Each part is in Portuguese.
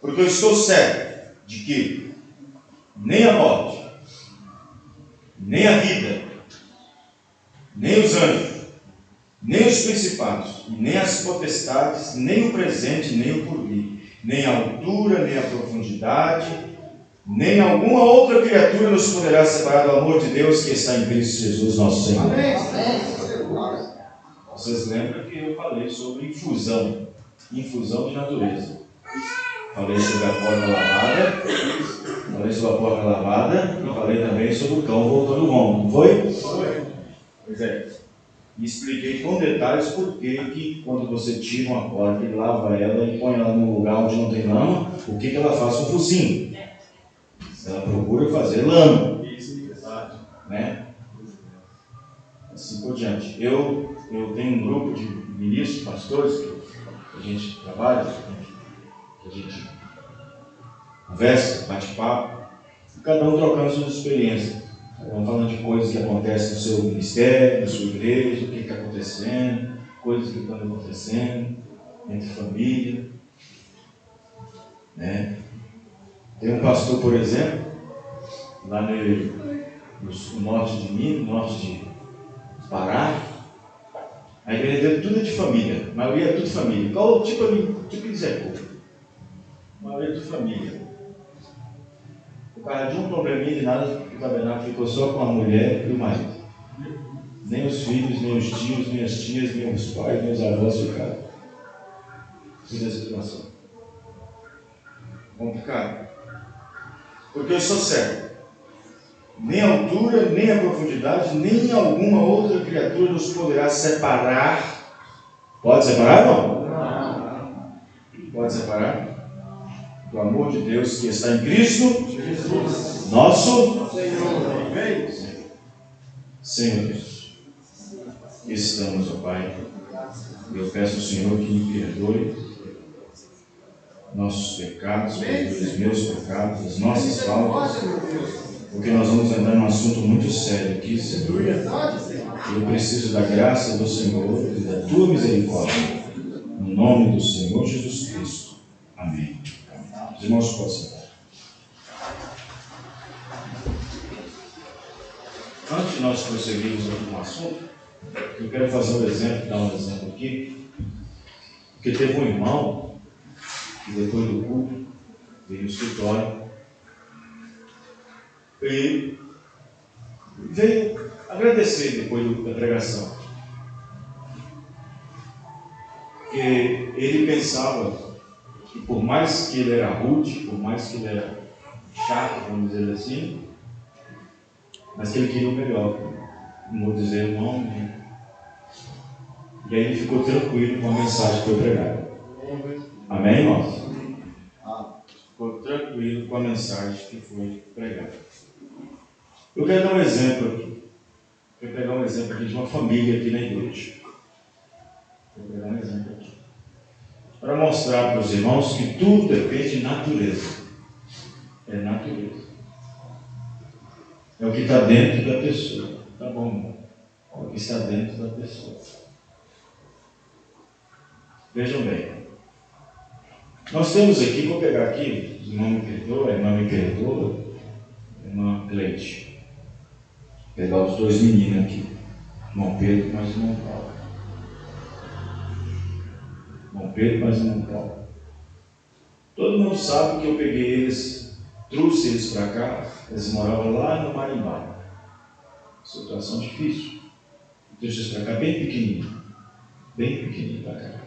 Porque eu estou certo de que nem a morte, nem a vida, nem os anjos, nem os principados, nem as potestades, nem o presente, nem o porvir, nem a altura, nem a profundidade, nem alguma outra criatura nos poderá separar do amor de Deus que está em Cristo Jesus, nosso Senhor. Amém. Vocês lembram que eu falei sobre infusão de natureza. Falei sobre a porta lavada, e falei também sobre o cão voltando ao rombo, não foi? Foi. Pois é. E expliquei com detalhes por que quando você tira uma porta e lava ela e põe ela num lugar onde não tem lama, o que ela faz com o focinho? Ela procura fazer lama. Né? Assim por diante. Eu tenho um grupo de ministros, pastores, que a gente trabalha, que a gente conversa, bate papo, e cada um trocando suas experiências. Cada um falando de coisas que acontecem no seu ministério, na sua igreja, o que está acontecendo, coisas que estão acontecendo entre família. Né? Tem um pastor, por exemplo, lá no norte de Minas, norte de Pará, a igreja dele tudo é de família, a maioria é tudo de família. Qual tipo de Zé Couto? A maioria é de família. Por causa de um probleminha de nada, o tabernáculo ficou só com a mulher e o marido. Nem os filhos, nem os tios, nem as tias, nem os pais, nem os avós ficaram. Fiz a situação. Complicado. Porque eu sou certo. Nem a altura, nem a profundidade, nem alguma outra criatura nos poderá separar. Pode separar, não? Não. Pode separar? Do amor de Deus que está em Cristo Jesus, nosso Senhor Jesus. Estamos, ó Pai. Eu peço ao Senhor que me perdoe nossos pecados, perdoe os meus pecados, as nossas faltas, porque nós vamos entrar num assunto muito sério aqui, Senhor. Eu preciso da graça do Senhor e da tua misericórdia. No nome do Senhor Jesus Cristo. Amém. Os irmãos podem sentar. Antes de nós prosseguirmos no assunto, eu quero fazer um exemplo, dar um exemplo aqui. Porque teve um irmão que depois do culto veio no escritório e veio agradecer depois da pregação. Porque ele pensava que por mais que ele era rude, por mais que ele era chato, vamos dizer assim, mas que ele queria o melhor. Não vou dizer o nome. E aí ele ficou tranquilo com a mensagem que foi pregada. Amém, irmãos? Ficou tranquilo com a mensagem que foi pregada. Eu quero dar um exemplo aqui. Vou pegar um exemplo aqui de uma família aqui na igreja. Vou pegar um exemplo aqui. Para mostrar para os irmãos que tudo depende de natureza. É natureza. É o que está dentro da pessoa. Tá bom, irmão? É o que está dentro da pessoa. Vejam bem. Nós temos aqui, vou pegar aqui, o irmão me perdoa, a irmã Cleide. Vou pegar os dois meninos aqui. Irmão Pedro mais irmão Paulo. Irmão Pedro mais irmão Paulo. Todo mundo sabe que eu peguei eles, trouxe eles para cá, eles moravam lá no Marimbá. Situação difícil. Trouxe eles para cá bem pequenininho para cá.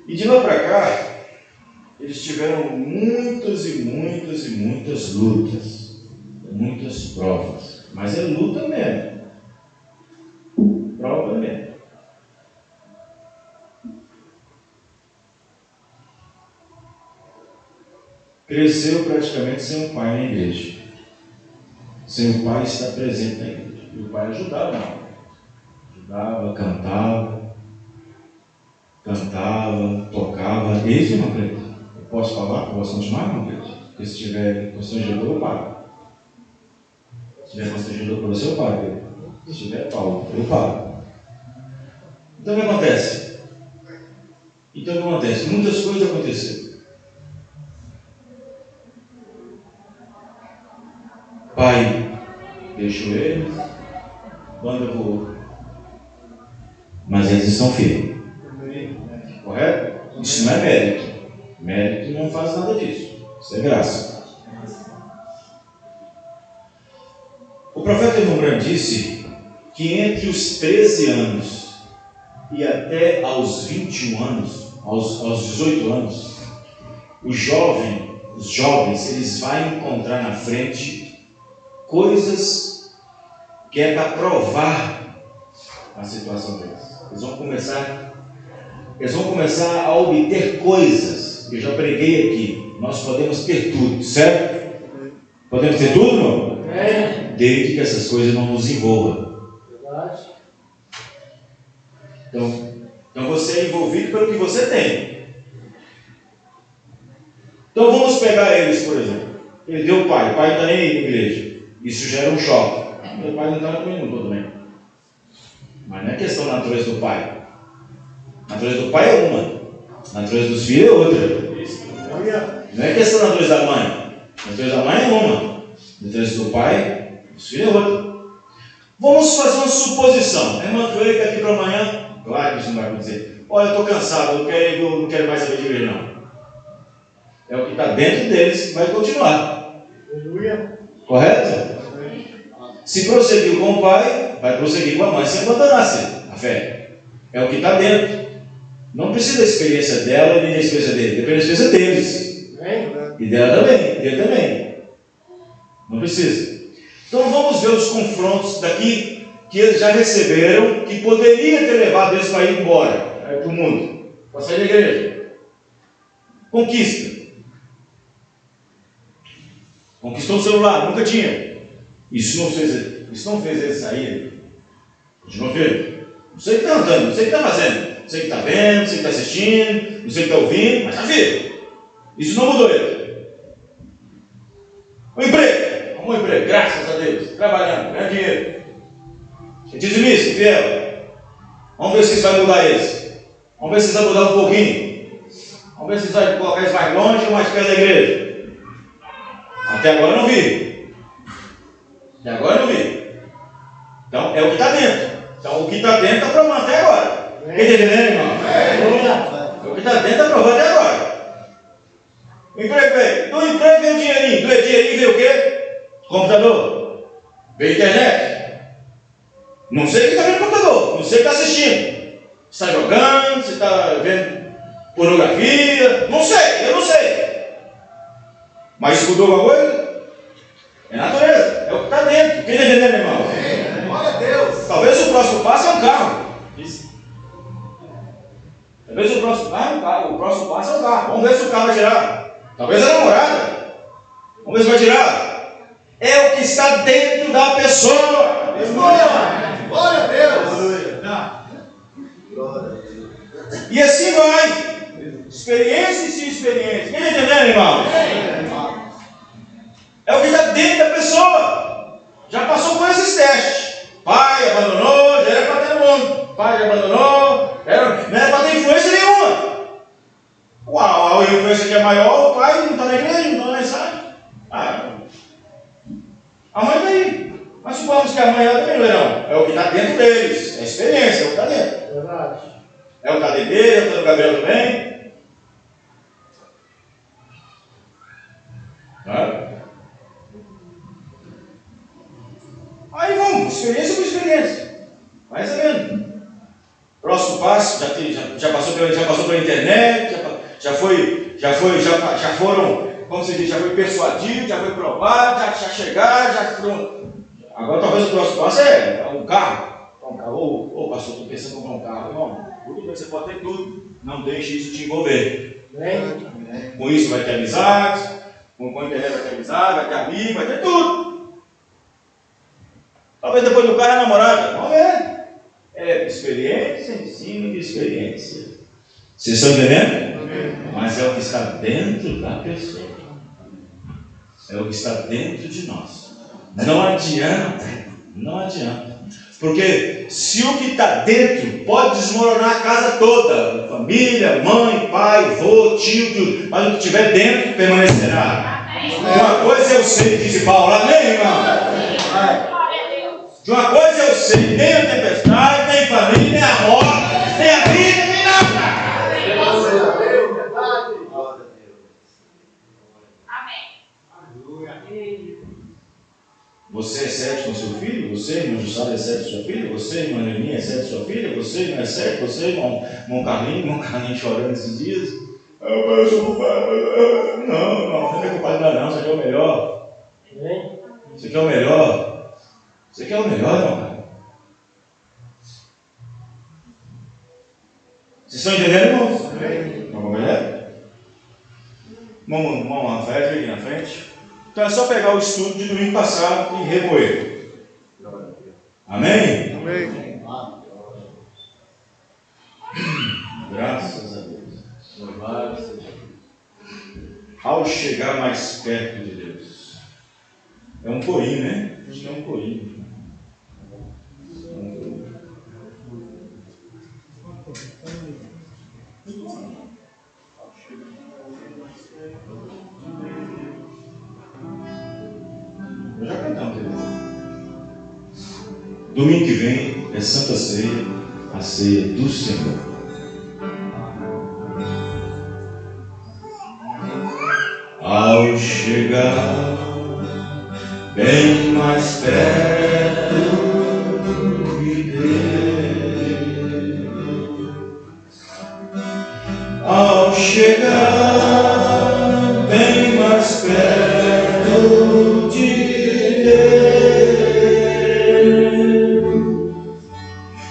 E de lá para cá, eles tiveram muitas e muitas e muitas lutas, muitas provas. Mas é luta mesmo. Prova mesmo. Cresceu praticamente sem o pai na igreja. Sem o pai estar presente na igreja. E o pai ajudava, não. Ajudava, cantava, tocava. Desde uma igreja. Eu posso falar? Posso continuar, irmão Pedro? Porque se tiver constrangedor, eu paro. Se tiver constrangedor para você, eu paro, Pedro. Se tiver Paulo, eu paro. Então o que acontece? Então o que acontece? Muitas coisas aconteceram. Pai deixou eles, banda voou. Mas eles estão firmes. Correto? Isso não é mérito. Mérito não faz nada disso. Isso é graça. O profeta Emmanuel disse que entre os 13 anos e até aos 21 anos, aos 18 anos, os jovens, eles vão encontrar na frente coisas que é para provar a situação deles. Eles vão começar a obter coisas. Eu já preguei aqui. Nós podemos ter tudo, certo? Podemos ter tudo, não? Desde que essas coisas não nos envolvam. Verdade. Então você é envolvido pelo que você tem. Então vamos pegar eles, por exemplo. Ele deu o pai não está nem aí na igreja. Isso gera um choque. Meu pai não está comigo, não estou também. Mas não é questão da natureza do pai. A natureza do pai é uma, a natureza dos filhos é outra. Não é questão da natureza da mãe. A natureza da mãe é uma, a natureza do pai, dos filhos é outra. Vamos fazer uma suposição. Irmão, tu que aqui para amanhã, claro que isso não vai acontecer. Olha, eu estou cansado, eu não quero mais saber de igreja, não. É o que está dentro deles que vai continuar. Correto? Se prosseguiu com o pai, vai prosseguir com a mãe, se abandonasse a fé. É o que está dentro. Não precisa da experiência dela nem da experiência dele. Depende da experiência deles. E dela também, dele também. Não precisa. Então vamos ver os confrontos daqui que eles já receberam, que poderia ter levado eles para ir embora, para o mundo, para sair da igreja. Conquista. Conquistou o celular, nunca tinha. Isso não fez eles saírem. Continua firme. Não sei o que está andando, não sei o que está fazendo. Não sei o que está vendo, não sei o que está assistindo, não sei o que está ouvindo, mas está firme. Isso não mudou ele. O emprego, arrumou emprego, graças a Deus, trabalhando, ganhando dinheiro. É dizimista, fiel. Vamos ver se isso vai mudar eles. Vamos ver se isso vai mudar um pouquinho. Vamos ver se isso vai colocar eles mais longe ou mais perto da igreja. Até agora eu não vi. Até agora eu não vi. Então é o que está dentro. Então o que está dentro está provando até agora. Quem está entendendo, irmão? O que está dentro está provando até agora. O emprego veio. Do emprego veio o dinheirinho. Do dinheirinho veio o quê? Computador. Veio internet. Não sei o que está vendo no computador. Não sei o que está assistindo. Se está jogando, se está vendo pornografia. Não sei, eu não sei. Mas escutou alguma coisa? É natureza. É o que está dentro. Quem está entendendo, irmão? Glória a Deus. Talvez o próximo passo é um carro. Isso. Talvez o próximo passo é um carro. O próximo passo é um carro. Vamos ver se o carro vai girar. Talvez a namorada. Vamos ver se vai girar. É o que está dentro da pessoa. Glória a Deus. E assim vai. Experiência e sem experiência. Quem está entendendo, irmão? É o que está dentro da pessoa. Já passou por esses testes. Pai abandonou, já era para ter mundo. Pai já abandonou, não era para ter influência nenhuma. Uau, a influência que é maior, o pai não está na igreja, não está na mensagem. A mãe está aí. Mas supomos que a mãe ela também não é, não. É o que está dentro deles. É a experiência, é o que está dentro. Verdade. É o que está dentro dele, é o que está no Gabriel também. Aí vamos, experiência por experiência. Vai sabendo. Próximo passo, já passou pela internet, já foram, como se diz, já foi persuadido, já foi provado, já chegaram, já foram. Agora talvez o próximo passo é um carro. Ô pastor, estou pensando em comprar um carro. Irmão, tudo bem, você pode ter tudo. Não deixe isso te envolver. Com isso vai ter amizade, com a internet vai ter amizade, vai ter amigo, vai ter tudo. Talvez depois do carro é namorada. Vamos ver. É experiência em cima de experiência. Vocês estão entendendo? Mas é o que está dentro da pessoa. É o que está dentro de nós. Não adianta. Porque se o que está dentro pode desmoronar a casa toda, família, mãe, pai, vô, tio, tudo, mas o que estiver dentro permanecerá. Uma coisa eu sei, disse Paulo, amém, irmão? De uma coisa eu sei, nem a tempestade, nem a família, nem a morte, nem a vida, nem nada. Você é certo com seu filho? Você, irmão Jussara, é certo com sua filha? Você, irmã Leninha, é certo com sua filha? Você, não é certo? Você, irmão Carlinhos chorando esses dias? Eu sou culpado. Não é culpado não, você quer o melhor. Você quer o melhor. Você quer o melhor, irmão? Vocês estão entendendo, irmãos? Vamos ver? Vamos, Rafael, aqui na frente. Então é só pegar o estudo de domingo passado e remoer. Amém? Amém. Graças a Deus. Louvado seja Deus. Ao chegar mais perto de Deus. É um corinho, né? Acho que é um corinho. Eu já cantamos. Domingo que vem é Santa Ceia, a ceia do Senhor. Ao chegar bem mais perto de Deus, ao chegar bem mais perto de Deus,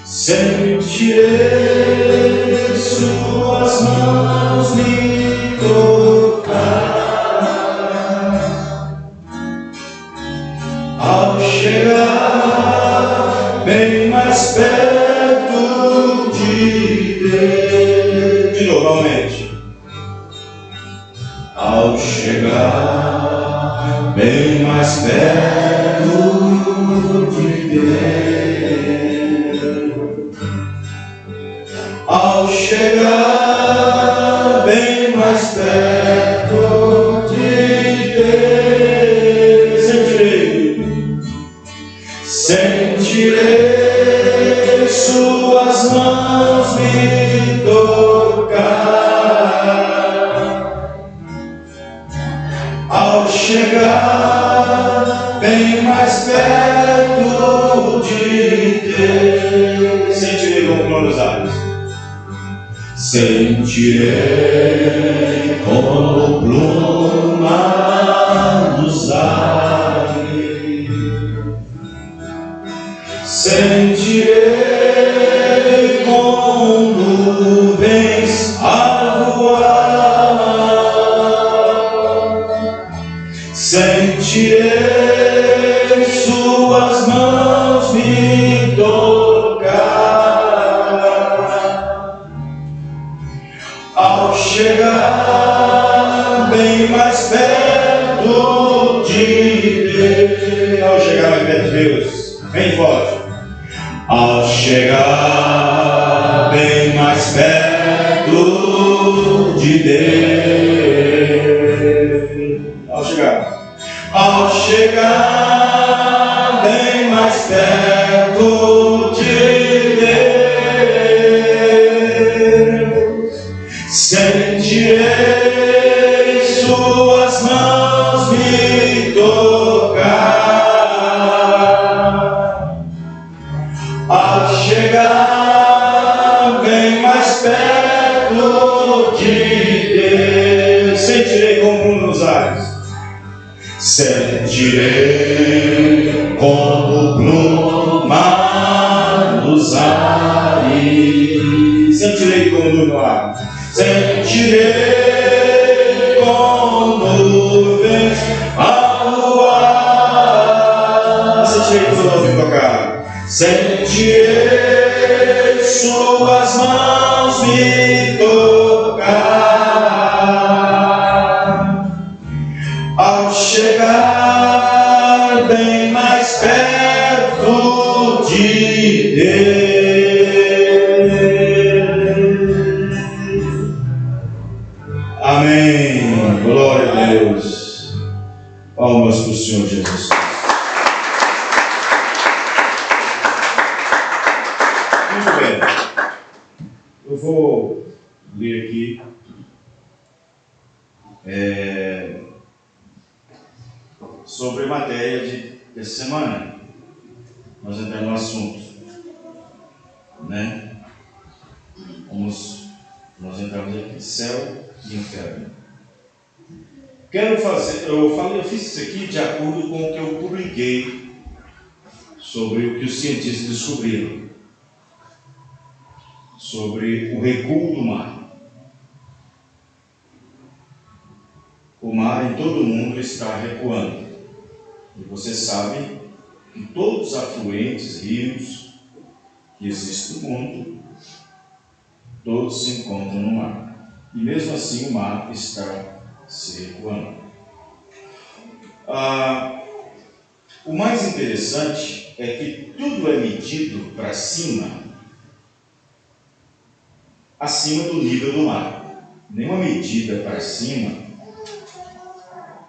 sentirei suas mãos me tocar. Ao chegar bem mais perto de Deus, de novo, novamente. Ao chegar bem mais perto de Deus, ao chegar bem mais perto de Deus, sentirei suas mãos me tocar. Ao chegar bem mais perto de Deus, sentirei como nos olhos. Sentirei como pluma dos ares, sentirei com nuvens a voar, sentirei suas mãos me tocar. Ao chegar bem mais perto de Deus, ao chegar mais perto de Deus, bem forte. Ao chegar bem mais perto de Deus, ao chegar bem mais perto de Deus, sentirei suas mãos me tocar. Ao chegar bem mais perto de Deus, sentirei como nos ares, sentirei como pluma nos ares, sentirei como no ar, sentirei como nuvens a voar, sentirei como nuvens me tocar. Sentirei suas mãos me tocar. Ao chegar bem mais perto de Amém. Glória a Deus. Palmas para o Senhor Jesus. Muito bem. Eu vou ler aqui sobre a matéria dessa semana. Nós entramos no assunto, né? Nós entramos aqui, céu e inferno. Eu fiz isso aqui de acordo com o que eu publiquei sobre o que os cientistas descobriram sobre o recuo do mar. O mar em todo o mundo está recuando. E você sabe que todos os afluentes, rios que existem no mundo, todos se encontram no mar. E mesmo assim o mar está se recuando. O mais interessante é que tudo é medido para cima, acima do nível do mar. Nenhuma medida para cima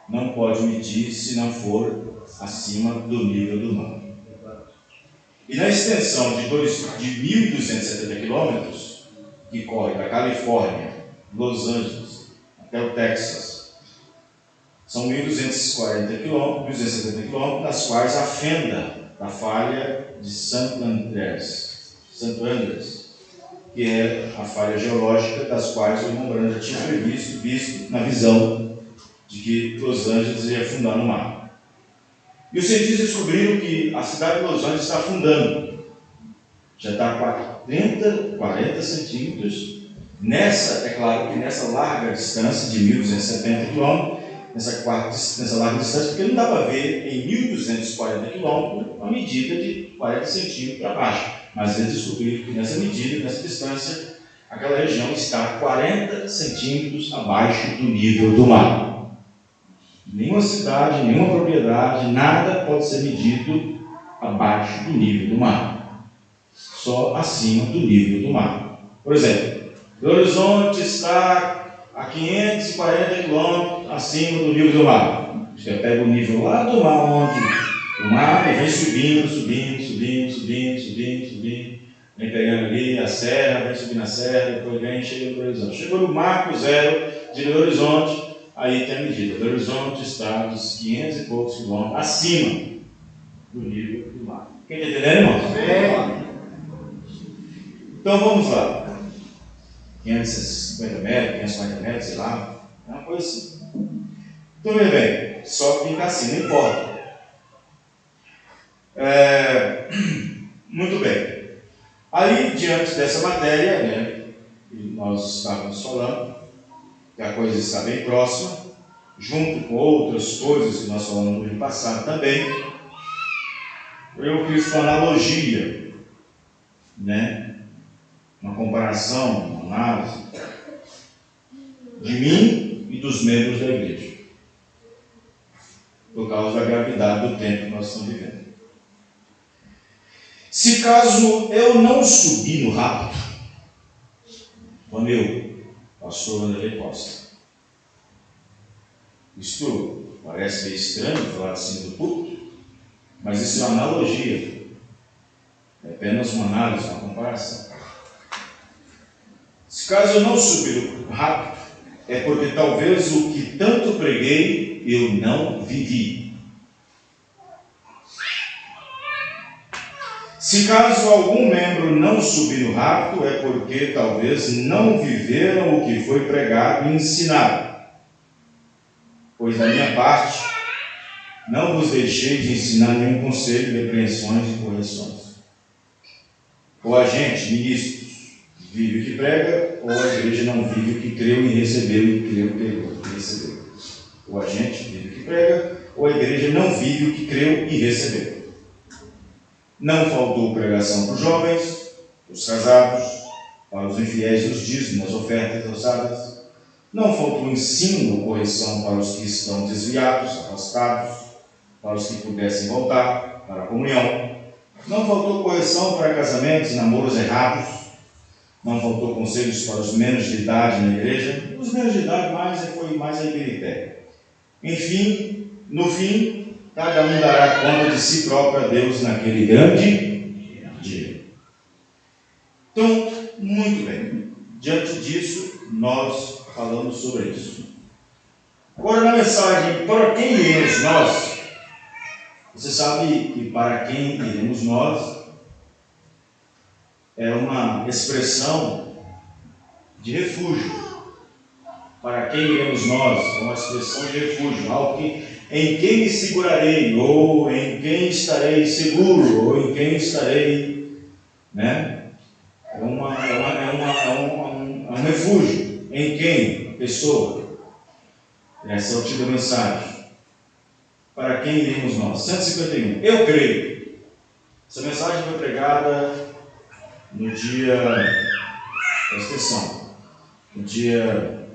não pode medir se não for acima do nível do mar. E na extensão de 1.270 quilômetros, que corre da Califórnia, Los Angeles, até o Texas, são 1.240 quilômetros, 1.270 quilômetros, das quais a fenda da falha de Santo Andrés, que é a falha geológica das quais o irmão Branham já tinha visto na visão de que Los Angeles ia afundar no mar. E os cientistas descobriram que a cidade de Los Angeles está afundando. Já está a 40 centímetros. É claro que nessa larga distância de 1.270 quilômetros, nessa larga distância, porque não dá para ver em 1.240 quilômetros uma medida de 40 centímetros para baixo. Mas eles descobriram que nessa medida, nessa distância, aquela região está 40 centímetros abaixo do nível do mar. Nenhuma cidade, nenhuma propriedade, nada pode ser medido abaixo do nível do mar. Só acima do nível do mar. Por exemplo, Belo Horizonte está a 540 quilômetros acima do nível do mar. Você pega o nível lá do mar, onde o mar vem subindo. Vem pegando ali a serra, vem subindo a serra, depois vem e chega no Belo Horizonte. Chegou no marco zero de Belo Horizonte, aí tem a medida. Belo Horizonte está dos 500 e poucos quilômetros acima do nível do mar. Quem está entendendo, irmão? Então vamos lá. 550 metros, 540 metros, sei lá. É uma coisa assim. Então, veja bem, só que fica assim, não importa. Muito bem. Aí, diante dessa matéria, né, nós estávamos falando que a coisa está bem próxima, junto com outras coisas que nós falamos no ano passado também, eu fiz uma analogia, né, uma comparação, uma análise de mim e dos membros da igreja, por causa da gravidade do tempo que nós estamos vivendo. Se caso eu não subir no rápido, como eu, pastor André Costa, isto parece meio estranho falar assim do púlpito, mas isso é uma analogia, é apenas uma análise, uma comparação. Se caso eu não subir rápido, é porque talvez o que tanto preguei eu não vivi. Se caso algum membro não subir no rapto, é porque talvez não viveram o que foi pregado e ensinado. Pois da minha parte, não vos deixei de ensinar nenhum conselho, repreensões e correções. Ou a gente, ministros, vive o que prega, ou a igreja não vive o que creu e recebeu, e creu, pregou e recebeu. Ou a gente vive o que prega, ou a igreja não vive o que creu e recebeu. Não faltou pregação para os jovens, para os casados, para os infiéis nos dízimos, nas ofertas ousadas. Não faltou ensino ou correção para os que estão desviados, afastados, para os que pudessem voltar para a comunhão. Não faltou correção para casamentos e namoros errados. não faltou conselhos para os menos de idade na igreja. Os menos de idade foi mais a Ibirité. Enfim, no fim, cada um dará conta de si próprio a Deus naquele grande dia. Então, muito bem. Diante disso, nós falamos sobre isso. Agora, na mensagem, para quem iremos nós? Você sabe que para quem iremos nós é uma expressão de refúgio. Para quem iremos nós é uma expressão de refúgio, algo em quem me segurarei, ou em quem estarei seguro, ou em quem estarei, né? É um refúgio. Em quem? Pessoa. Essa é o tipo de mensagem. Para quem iremos nós? 151. Eu creio. Essa mensagem foi pregada no dia... Presta atenção. Mensagem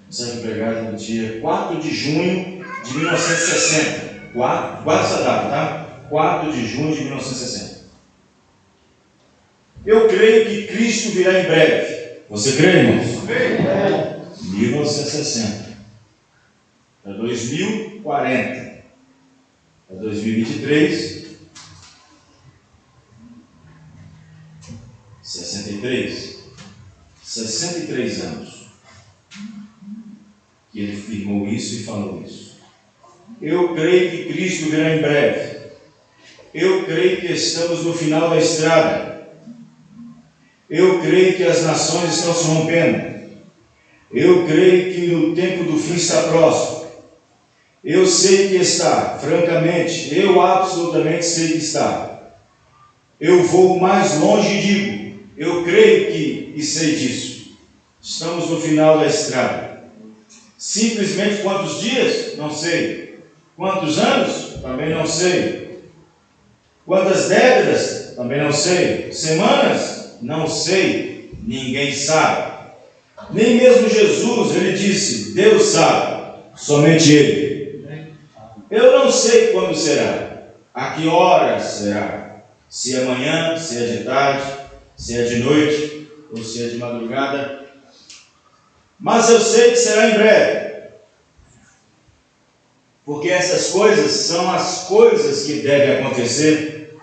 foi pregada no dia 4 de junho de 1960. Guarda essa data, tá? 4 de junho de 1960. Eu creio que Cristo virá em breve. Você crê, irmãos? Amém. 1960. Para 2040. Para 2023. 63 anos. Que ele firmou isso e falou isso. Eu creio que Cristo virá em breve. Eu creio que estamos no final da estrada. Eu creio que as nações estão se rompendo. Eu creio que o tempo do fim está próximo. Eu sei que está, francamente, eu absolutamente sei que está. Eu vou mais longe e digo, eu creio que e sei disso. Estamos no final da estrada. Simplesmente quantos dias? Não sei. Quantos anos? Também não sei. Quantas décadas? Também não sei. Semanas? Não sei, ninguém sabe. Nem mesmo Jesus, ele disse, Deus sabe, somente Ele. Eu não sei quando será, a que horas será, se é manhã, se é de tarde, se é de noite, ou se é de madrugada, mas eu sei que será em breve, porque essas coisas são as coisas que devem acontecer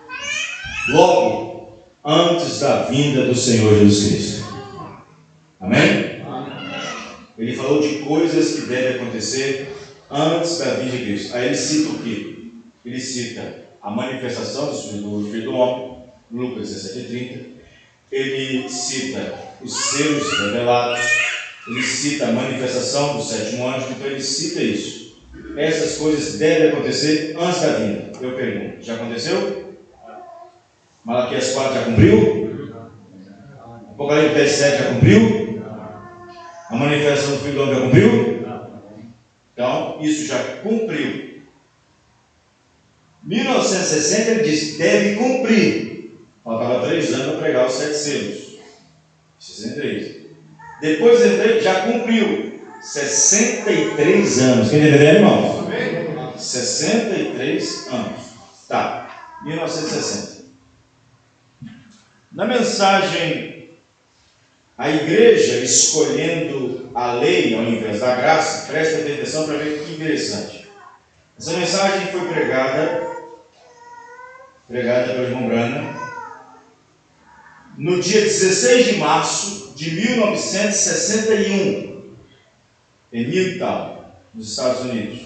logo antes da vinda do Senhor Jesus Cristo. Amém? Ele falou de coisas que devem acontecer antes da vinda de Cristo. Aí ele cita o quê? Ele cita a manifestação do Filho do Homem, Lucas 17:30. Ele cita os selos revelados. Ele cita a manifestação do sétimo anjo. Então ele cita isso. Essas coisas devem acontecer antes da vinda. Eu pergunto, já aconteceu? Malaquias 4 já cumpriu? Apocalipse 10:7 já cumpriu? A manifestação do Filho do Homem já cumpriu? Então, isso já cumpriu. 1960 ele disse, deve cumprir. Faltava 3 anos para pregar os 7 selos. 63. Depois de já cumpriu. 63 anos. Quem entendeu, irmãos? 63 anos. Tá. 1960. Na mensagem, a igreja escolhendo a lei ao invés da graça, presta atenção para ver que interessante. Essa mensagem foi pregada pelo irmão Branham, no dia 16 de março de 1961, em Newtown, nos Estados Unidos,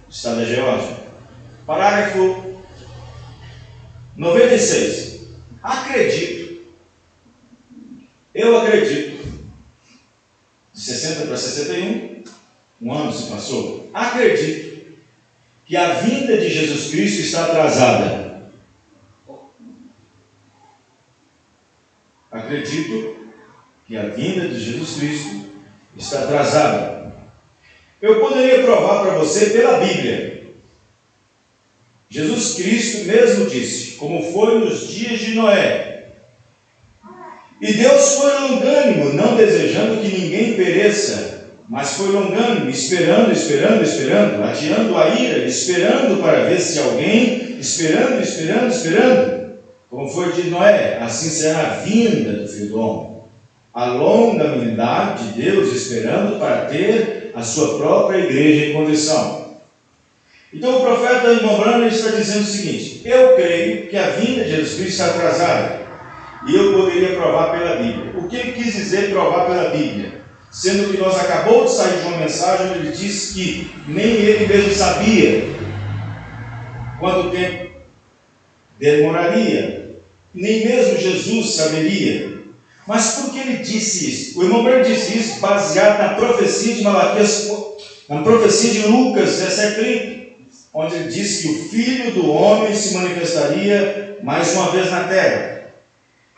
estado da Geórgia. Parágrafo 96. Eu acredito, de 60 para 61, um ano se passou, acredito que a vinda de Jesus Cristo está atrasada. Acredito que a vinda de Jesus Cristo está atrasada. Eu poderia provar para você pela Bíblia. Jesus Cristo mesmo disse, como foi nos dias de Noé. E Deus foi longânimo, não desejando que ninguém pereça, mas foi longânimo, esperando, adiando a ira, esperando para ver se alguém, esperando. como foi de Noé, assim será a vinda do Filho do Homem. A longa unidade de Deus esperando para ter a sua própria igreja em condição. Então o profeta irmão Branham está dizendo o seguinte: eu creio que a vinda de Jesus Cristo está atrasada, e eu poderia provar pela Bíblia. O que ele quis dizer provar pela Bíblia? Sendo que nós acabamos de sair de uma mensagem onde ele disse que nem ele mesmo sabia quanto tempo demoraria, nem mesmo Jesus saberia. Mas por que ele disse isso? O irmão Branham disse isso baseado na profecia de Malaquias, na profecia de Lucas 17:30, onde ele disse que o Filho do Homem se manifestaria mais uma vez na terra.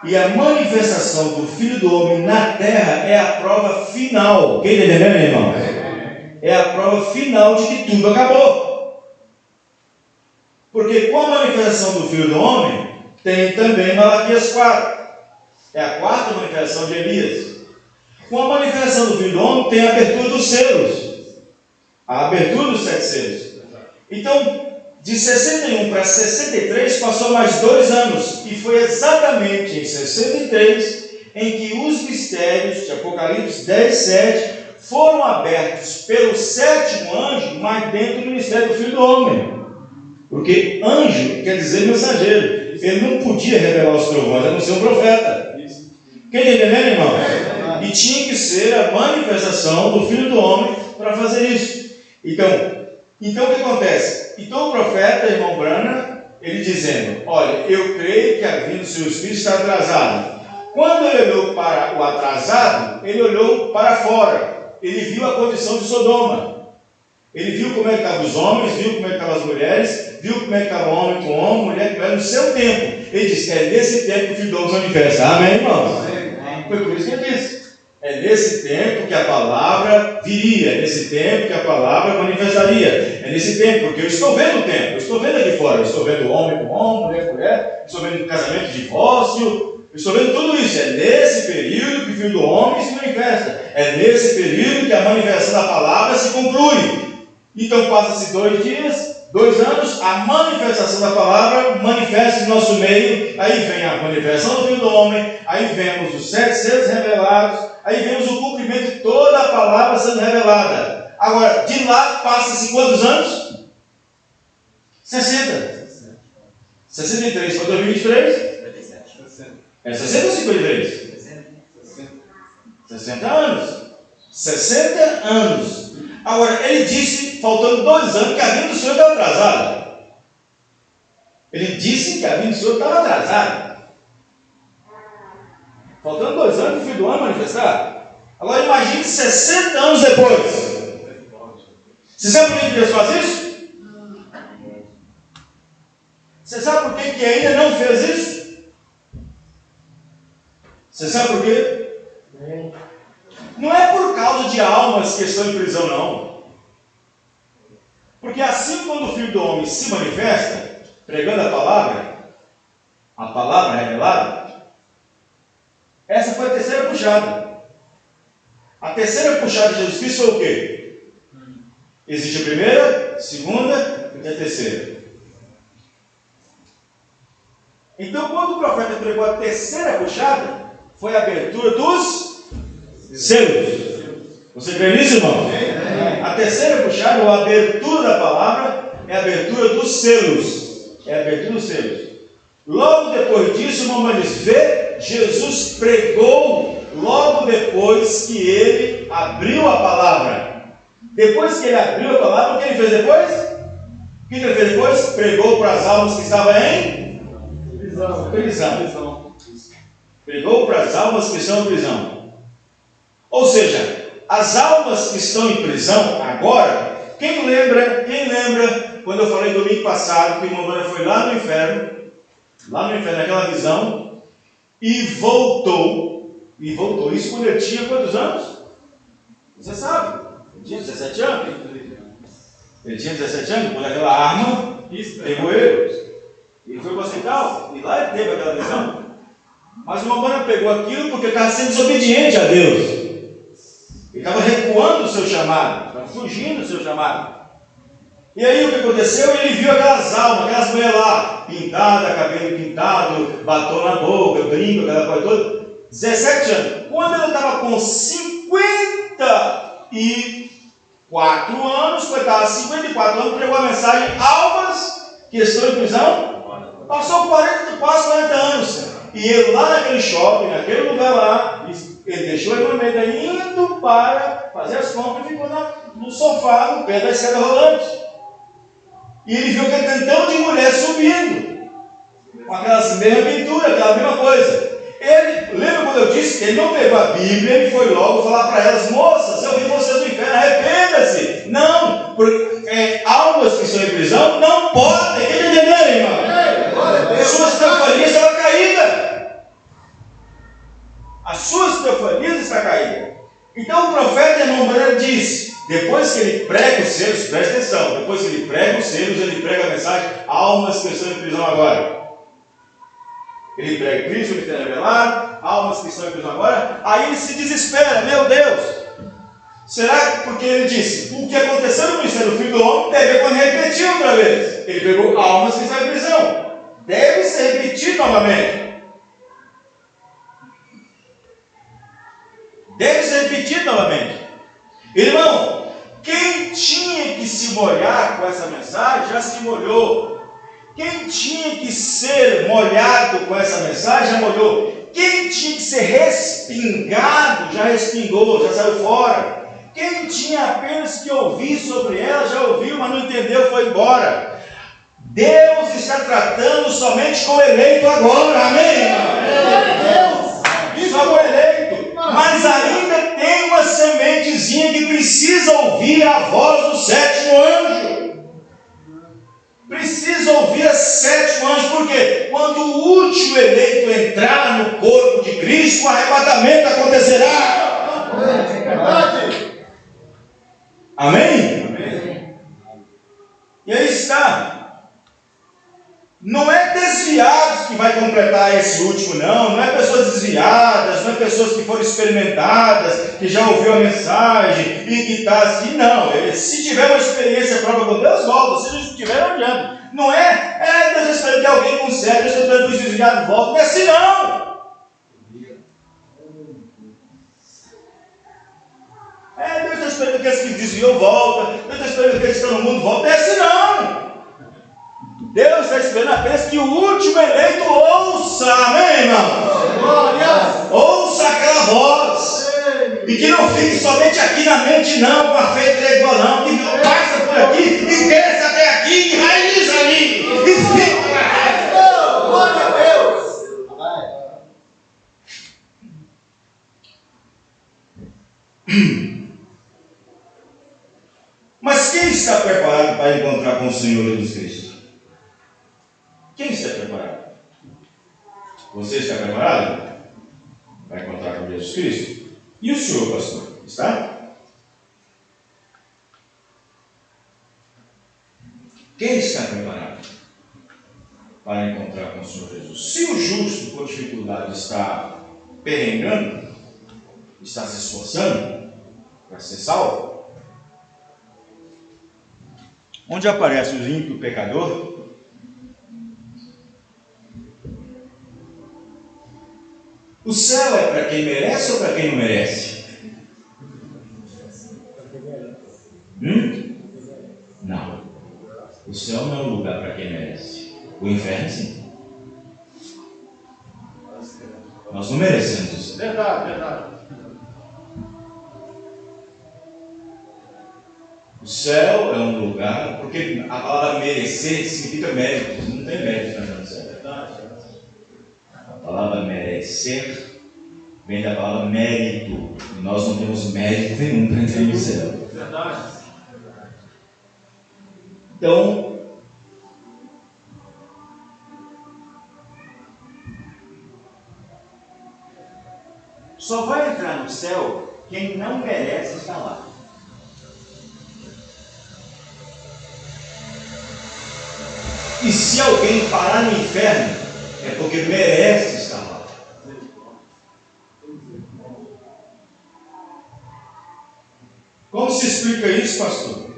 E a manifestação do Filho do Homem na terra é a prova final. Quem está entendendo, meu irmão? É a prova final de que tudo acabou. Porque com a manifestação do Filho do Homem, tem também Malaquias 4. É a quarta manifestação de Elias. Com a manifestação do Filho do Homem, tem a abertura dos selos. A abertura dos 7 selos. Então, de 61 para 63, passou mais 2 anos. E foi exatamente em 63 em que os mistérios de Apocalipse 10:7 foram abertos pelo 7º anjo, mas dentro do ministério do Filho do Homem. Porque anjo quer dizer mensageiro. Ele não podia revelar os trovões, a não ser um profeta. Quem está entendendo, irmão? E tinha que ser a manifestação do Filho do Homem para fazer isso. Então o que acontece? Então o profeta, irmão Branham, ele dizendo: olha, eu creio que a vinda do seu Espírito está atrasada. Quando ele olhou para o atrasado, ele olhou para fora. Ele viu a condição de Sodoma. Ele viu como é que estavam os homens, viu como é que estavam as mulheres, viu como é que estava homem com homem, mulher com mulher, no seu tempo. Ele disse: é nesse tempo que o Filho do Homem se manifesta. Amém, irmãos? Foi por isso que ele disse. É nesse tempo que a palavra viria, é nesse tempo que a palavra manifestaria, é nesse tempo, porque eu estou vendo o tempo, eu estou vendo aqui fora, eu estou vendo homem com homem, mulher com mulher, estou vendo casamento de divórcio, eu estou vendo tudo isso. É nesse período que o Filho do Homem se manifesta, é nesse período que a manifestação da palavra se conclui. Então passa-se 2 dias, 2 anos, a manifestação da palavra manifesta em nosso meio, aí vem a manifestação do Filho do Homem, aí vemos os 7 selos revelados, aí vemos o cumprimento de toda a palavra sendo revelada. Agora, de lá passa-se quantos anos? 60. 63 para 2023? 57. É 60 ou 53? 60 anos. 60 anos. Agora, ele disse, faltando 2 anos, que a vinda do Senhor estava atrasada. Ele disse que a vinda do Senhor estava atrasada. Faltando 2 anos, o Filho do Homem manifestar. Agora, imagine 60 anos depois. Você sabe por que Deus faz isso? Você sabe por que ainda não fez isso? Você sabe por quê? Não é por causa de almas que estão em prisão, não. Porque assim quando o Filho do Homem se manifesta, pregando a palavra revelada, essa foi a terceira puxada. A terceira puxada de Jesus Cristo foi o quê? Existe a primeira, a segunda e a terceira. Então, quando o profeta pregou a terceira puxada, foi a abertura dos selos. Você crê nisso, irmão? A terceira puxada, ou a abertura da palavra, é a abertura dos selos. É a abertura dos selos. Logo depois disso, o irmão diz: vê, Jesus pregou logo depois que ele abriu a palavra. Depois que ele abriu a palavra, o que ele fez depois? O que ele fez depois? Pregou para as almas que estavam em prisão. Pregou para as almas que estão em prisão. Ou seja, as almas que estão em prisão agora, quem lembra quando eu falei domingo passado que o irmão Branham foi lá no inferno, naquela visão, e voltou, isso quando ele tinha quantos anos? Você sabe, ele tinha 17 anos. Ele tinha 17 anos, quando aquela arma pegou ele. Ele foi para o hospital, e lá ele teve aquela visão. Mas o irmão Branham pegou aquilo porque ele estava sendo desobediente a Deus. Ele estava recuando o seu chamado, estava fugindo do seu chamado. E aí o que aconteceu? Ele viu aquelas almas, aquelas mulheres lá, pintada, cabelo pintado, batom na boca, brinco, aquela coisa toda. 17 anos. Quando ele estava com 54 anos, coitado, 54 anos, pregou a mensagem: almas que estão em prisão. Passou quase 40 anos. E ele lá naquele shopping, naquele lugar lá, ele deixou a Irmã indo para fazer as compras e ficou no sofá, no pé da escada rolante. E ele viu aquele tantão de mulher subindo, com aquelas mesmas pinturas, aquela mesma coisa. Ele, lembra quando eu disse que ele não pegou a Bíblia, ele foi logo falar para elas: moças, eu vi vocês no inferno, arrependa-se. Não, porque almas que estão em prisão não podem. Quem está entendendo, irmão? Suas teofanias estão caídas. As suas teofanias estão caídas. Então o profeta, irmão Branham, diz, depois que ele prega os selos, presta atenção, depois que ele prega os selos, ele prega a mensagem: almas que estão em prisão agora. Ele prega Cristo, ele tem revelado, almas que estão em prisão agora. Aí ele se desespera: meu Deus, será que, porque ele disse, o que aconteceu no ministério do Filho do Homem deve quando repetiu outra vez. Ele pegou almas que estão em prisão, deve ser repetido novamente. Deve ser repetido novamente. Irmão, quem tinha que se molhar com essa mensagem já se molhou. Quem tinha que ser molhado com essa mensagem já molhou. Quem tinha que ser respingado já respingou, já saiu fora. Quem tinha apenas que ouvir sobre ela já ouviu, mas não entendeu, foi embora. Deus está tratando somente com o eleito agora, amém? Só com o eleito. Mas ainda tem uma sementezinha que precisa ouvir a voz do sétimo anjo. Precisa ouvir a sétimo anjo, porque quando o último eleito entrar no corpo de Cristo, o arrebatamento acontecerá. Amém? Amém? E aí está. Não é desviados que vai completar esse último, não é pessoas desviadas, não é pessoas que foram experimentadas, que já ouviu a mensagem e que está assim, não. Se tiver uma experiência própria com Deus, volta. Se não tiver, não adianta. Não é Deus esperando que alguém conserve, Deus esperando que os desviados voltem. Não é assim, não. Deus está esperando que aqueles que desviou volta, Deus está esperando que aqueles que estão no mundo voltem. Não é assim, não. Deus está esperando apenas que o último eleito ouça, amém, irmão? Ouça aquela voz. E que não fique somente aqui na mente, não, com a fé intelectual, não. Que passa por aqui e desce até aqui e raiz ali. E fica na raiz. Glória a Deus. Mas quem está preparado para encontrar com o Senhor Jesus Cristo? Quem está preparado? Você está preparado para encontrar com Jesus Cristo? E o senhor, pastor? Está? Quem está preparado para encontrar com o Senhor Jesus? Se o justo, por dificuldade, está perrengando, está se esforçando para ser salvo, onde aparece o ímpio pecador, o céu é para quem merece ou para quem não merece? Não. O céu não é um lugar para quem merece. O inferno, sim. Nós não merecemos isso. Verdade. O céu é um lugar, porque a palavra merecer significa mérito. Não tem mérito na céu. A palavra merecer vem da palavra mérito. E nós não temos mérito nenhum para entrar no céu. Verdade. Então, só vai entrar no céu quem não merece estar lá. E se alguém parar no inferno, é porque merece estar lá. Como se explica isso, pastor?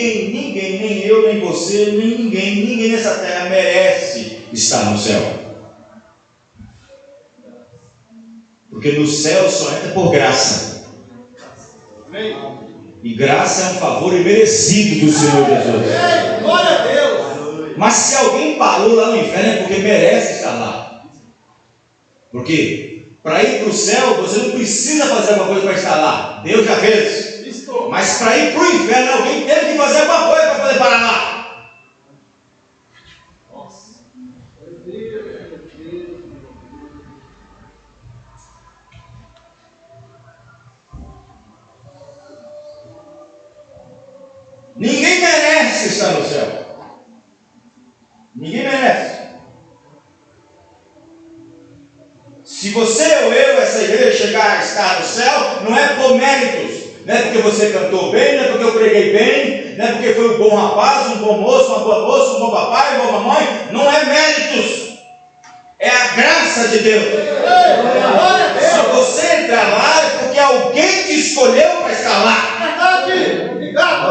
nem eu, nem você, nem ninguém nessa terra merece estar no céu. Porque no céu só entra por graça. E graça é um favor imerecido do Senhor Jesus. Glória a Deus. Mas se alguém parou lá no inferno é porque merece estar lá. Porque para ir para o céu você não precisa fazer alguma coisa para estar lá. Deus já fez. Mas para ir para o inferno alguém teve que fazer alguma coisa para poder parar lá. Nossa. Ninguém merece estar no céu. Ninguém merece. Se você ou eu, essa igreja, chegar a estar no céu, não é por méritos. Não é porque você cantou bem, não é porque eu preguei bem, não é porque foi um bom rapaz, um bom moço, uma boa moça, um bom papai, uma boa mamãe. Não é méritos. É a graça de Deus. Se você entrar lá, é porque alguém te escolheu para estar lá.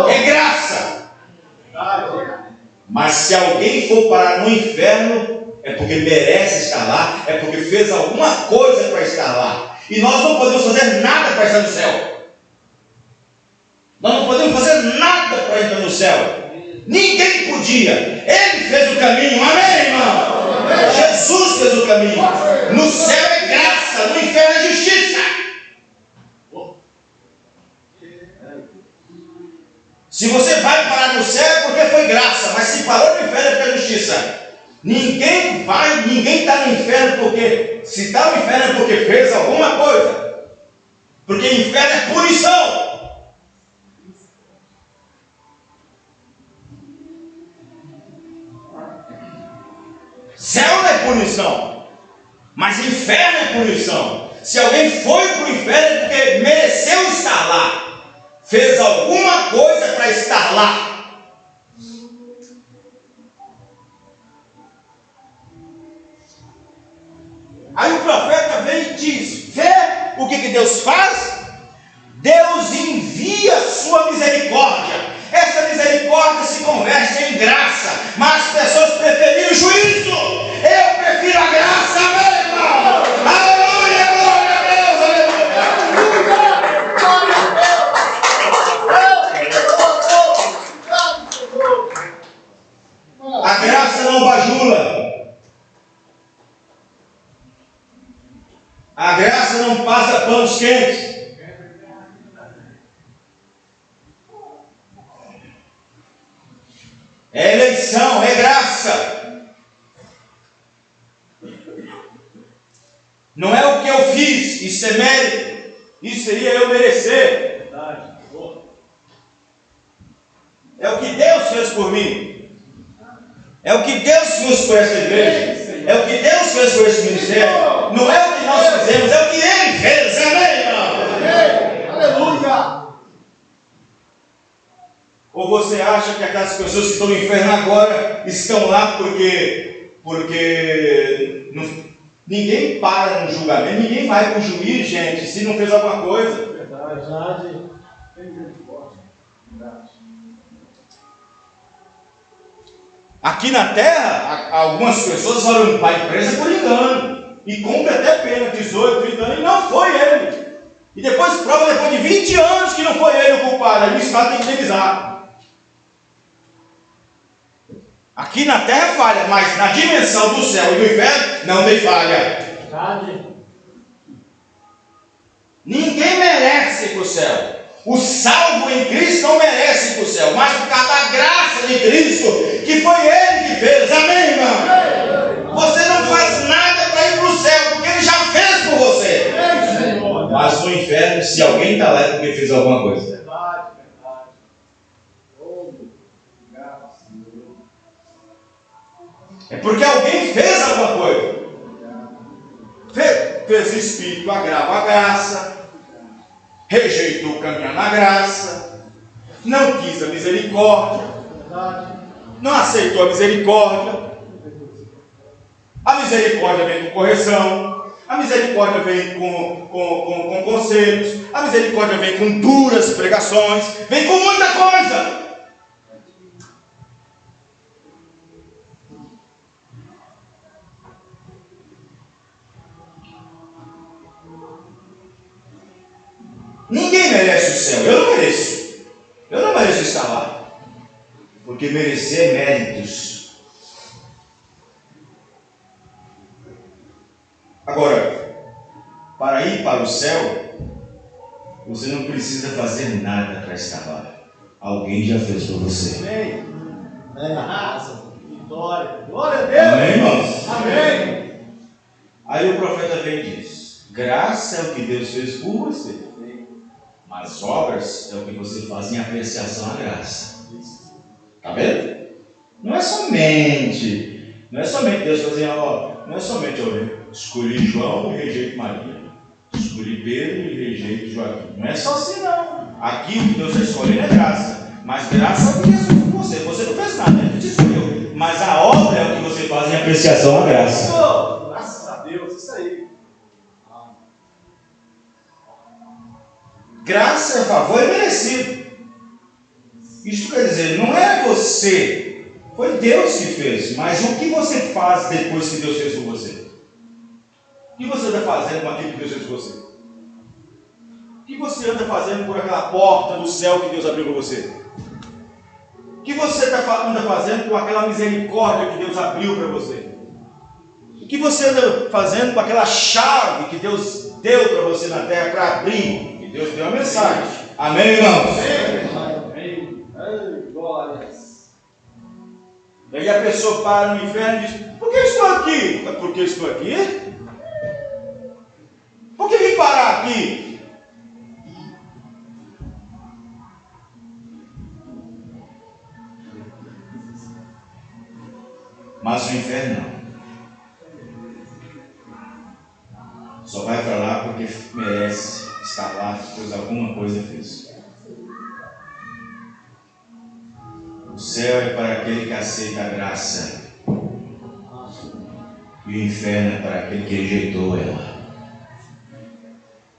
É graça. Mas se alguém for parar no inferno, é porque merece estar lá, é porque fez alguma coisa para estar lá. E nós não podemos fazer nada para estar no céu. Nós não podemos fazer nada para entrar no céu. Ninguém podia. Ele fez o caminho. Amém, irmão? Jesus fez o caminho. No céu é graça, no inferno é justiça. Se você vai parar no céu é porque foi graça, mas se parou no inferno é porque é justiça. Ninguém está no inferno porque, se está no inferno é porque fez alguma coisa. Porque inferno é punição. Céu não é punição, mas inferno é punição. Se alguém foi para o inferno é porque mereceu estar lá, fez alguma coisa para estar lá. Aí o profeta vem e diz: vê o que Deus faz? Deus envia sua misericórdia. Essa misericórdia se converte em graça, mas as pessoas preferiram o juízo. Eu prefiro a graça, meu irmão. Aleluia, glória a Deus, aleluia. A graça não bajula. A graça não passa panos quentes. É eleição, é graça. Não é o que eu fiz, isso é mérito. Isso seria eu merecer. É o que Deus fez por mim. É o que Deus fez por essa igreja. É o que Deus fez por esse ministério. Não é o que nós fizemos, é o que Ele fez. Amém, irmão? Aleluia. Ou você acha que aquelas pessoas que estão no inferno agora estão lá porque ninguém para no julgamento, ninguém vai para o juiz, gente, se não fez alguma coisa. Verdade. Aqui na terra, algumas pessoas foram para a empresa por engano e cumpre até pena, 18, 30 anos, e não foi ele. E depois prova, depois de 20 anos, que não foi ele o culpado, aí o Estado tem que indenizar. Aqui na terra falha, mas na dimensão do céu e do inferno não tem falha. Verdade. Ninguém merece ir para o céu. O salvo em Cristo não merece ir para o céu, mas por causa da graça de Cristo, que foi Ele que fez. Amém, irmão? Você não faz nada para ir para o céu, porque Ele já fez por você. Mas no inferno, se alguém está lá é porque fez alguma coisa. Verdade. É porque alguém fez alguma coisa. Fez o Espírito, agrava a graça, rejeitou caminhar na graça, não quis a misericórdia, não aceitou a misericórdia. A misericórdia vem com correção, a misericórdia vem com conselhos, a misericórdia vem com duras pregações, vem com muita coisa. merece o céu. Eu não mereço. Eu não mereço estar lá. Porque merecer é méritos. Agora, para ir para o céu, você não precisa fazer nada para estar lá. Alguém já fez por você. Amém. Vitória. Glória a Deus. Amém, irmãos? Amém. Aí o profeta vem e diz: graça é o que Deus fez por você, mas obras é o que você faz em apreciação à graça. Está vendo? Não é somente Deus fazer, não é somente eu escolhi João e rejeito Maria, escolhi Pedro e rejeito Joaquim. Não é só assim, não. Aqui o que Deus está escolhendo é graça, mas graça é o que Deus fez por você. Você não fez nada, Ele te escolheu, mas a obra é o que você faz em apreciação à graça. Graças a Deus, isso aí. Graça é favor merecido. Isso quer dizer, não é você, foi Deus que fez, mas o que você faz depois que Deus fez por você? O que você está fazendo com aquilo que Deus fez por você? O que você anda fazendo por aquela porta do céu que Deus abriu para você? O que você anda fazendo com aquela misericórdia que Deus abriu para você? O que você anda fazendo com aquela chave que Deus deu para você na terra para abrir? Que Deus deu a mensagem. Amém, irmãos? Amém. Glórias. Daí a pessoa para no inferno e diz: por que estou aqui? Por que estou aqui? Por que vim parar aqui? Mas o inferno não. Só vai para lá porque merece estar lá, pois alguma coisa fez. O céu é para aquele que aceita a graça. E o inferno é para aquele que rejeitou ela.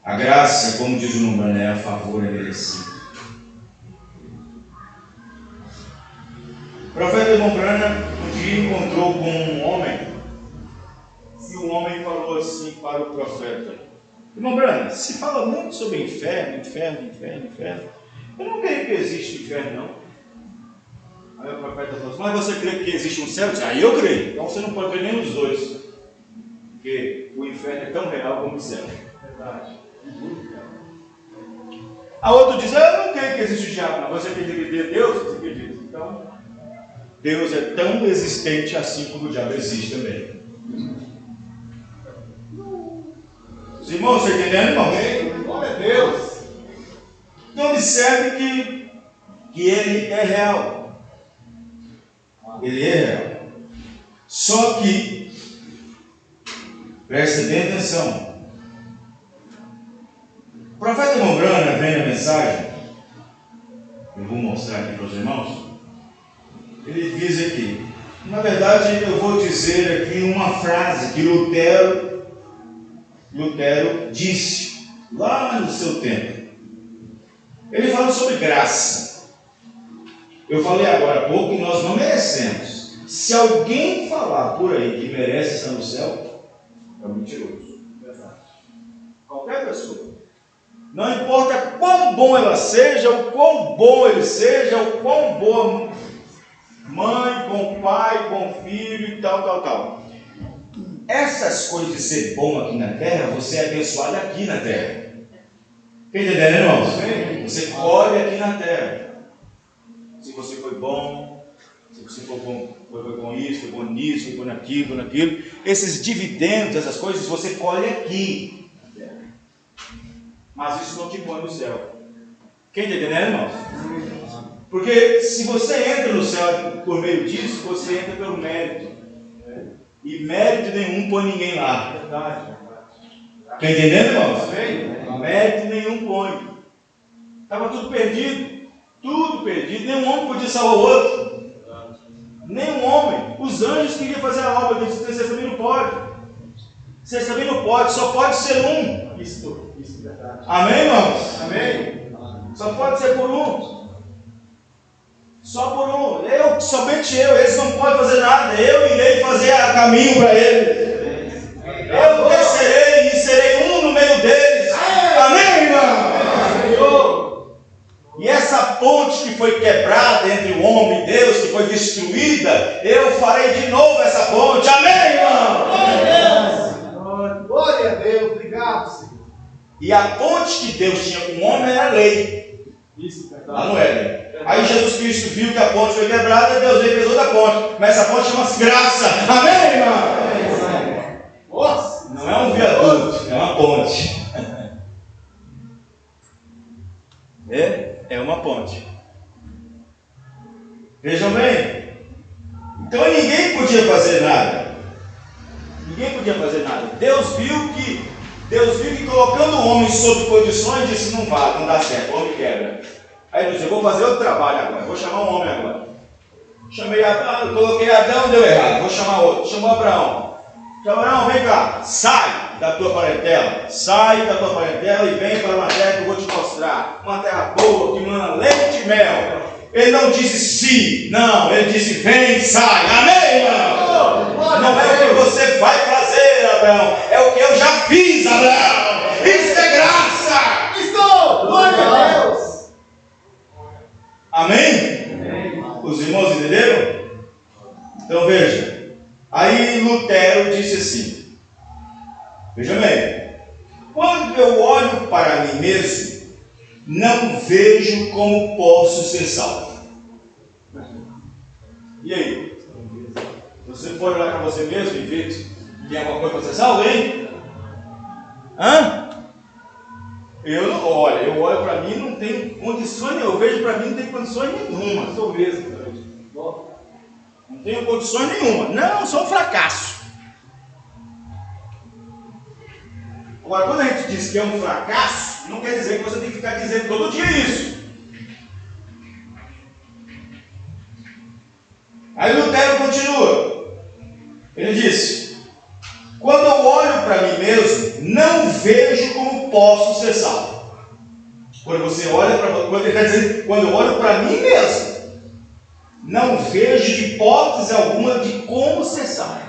A graça, como diz o Numbrana, é a favor, é merecido. O profeta Numbrana um dia encontrou com um homem. E o homem falou assim para o profeta: Numbrana, se fala muito sobre inferno. Eu não creio que existe inferno, não. Aí o profeta falou assim: mas você crê que existe um céu? Eu disse: aí eu creio. Então você não pode crer nem nos dois. Porque o inferno é tão real como o céu. Verdade. A outro diz: eu não creio que existe o diabo, não. Você acredita em Deus? Você acredita. Então, Deus é tão existente assim como o diabo existe também. Os irmãos, você entendendo, irmão? Glória a Deus. Então observe que ele é real. Ele é real. Só que, preste bem atenção. O profeta Numbrana vem na mensagem, eu vou mostrar aqui para os irmãos. Ele diz aqui, na verdade eu vou dizer aqui uma frase que Lutero disse lá no seu tempo. Ele fala sobre graça. Eu falei agora há pouco que nós não merecemos. Se alguém falar por aí que merece estar no céu, é um mentiroso. Verdade. Qualquer pessoa. Não importa quão bom ela seja, o quão bom ele seja, o quão boa mãe, bom pai, bom filho e tal. Essas coisas de ser bom aqui na terra, você é abençoado aqui na terra. Entendendo, irmãos? Você colhe aqui na terra. Se você foi bom, se você foi bom isso, foi bom nisso, foi bom naquilo. Esses dividendos, essas coisas, você colhe aqui. Mas isso não te põe no céu. Quem está entendendo, irmãos? Porque se você entra no céu por meio disso, você entra pelo mérito. E mérito nenhum põe ninguém lá. Verdade. Está entendendo, irmãos? Mérito nenhum põe. Estava tudo perdido. Tudo perdido. Nenhum homem podia salvar o outro. Nenhum homem. Os anjos queriam fazer a obra deles. Vocês também não pode. Vocês também não pode. Só pode ser um. Isso é verdade. Amém, irmãos? Amém. Só pode ser por um. Só por um. Somente eu. Eles não podem fazer nada. Eu irei fazer caminho para eles. Eu descerei e serei um no meio deles. Amém, irmão? foi quebrada entre o homem e Deus, que foi destruída, eu farei de novo essa ponte. Amém, irmão? Glória a Deus, obrigado, Senhor. E a ponte que Deus tinha com o homem era a lei. Isso, Lá verdade. no Éden. Aí Jesus Cristo viu que a ponte foi quebrada, Deus veio e fez outra ponte. Mas essa ponte chama-se graça. Amém, irmão? Nossa. Não é um viaduto, é uma ponte. É uma ponte. Vejam bem. Então ninguém podia fazer nada. Ninguém podia fazer nada. Deus viu que colocando o homem sob condições, disse: não vai, não dá certo, o homem quebra. Aí ele disse: eu vou fazer outro trabalho agora, vou chamar um homem agora. Chamei Adão, coloquei Adão, deu errado, vou chamar outro. Chamou Abraão. Abraão, vem cá, sai da tua parentela e vem para uma terra que eu vou te mostrar. Uma terra boa, que mana leite e mel. Ele não disse sim, não, ele disse vem, sai. Amém, irmão? Não é o que você vai fazer, Abraão, é o que eu já fiz, Abraão. Isso é graça. Estou! Glória a Deus! Amém? Os irmãos entenderam? Então veja. Aí Lutero disse assim, veja bem, quando eu olho para mim mesmo, não vejo como posso ser salvo. E aí? Você pode olhar para você mesmo e ver que tem alguma coisa para ser salvo, hein? Hã? Eu olho para mim, não tenho condições nenhuma. Eu vejo para mim, não tenho condições nenhuma. Sou mesmo. Não tenho condições nenhuma. Não, sou um fracasso. Agora, quando a gente diz que é um fracasso, não quer dizer que você tem que ficar dizendo todo dia isso. Aí Lutero continua. Ele disse: quando eu olho para mim mesmo, não vejo como posso ser salvo. Quando você olha para você, quando ele está dizendo, quando eu olho para mim mesmo, não vejo de hipótese alguma de como ser salvo.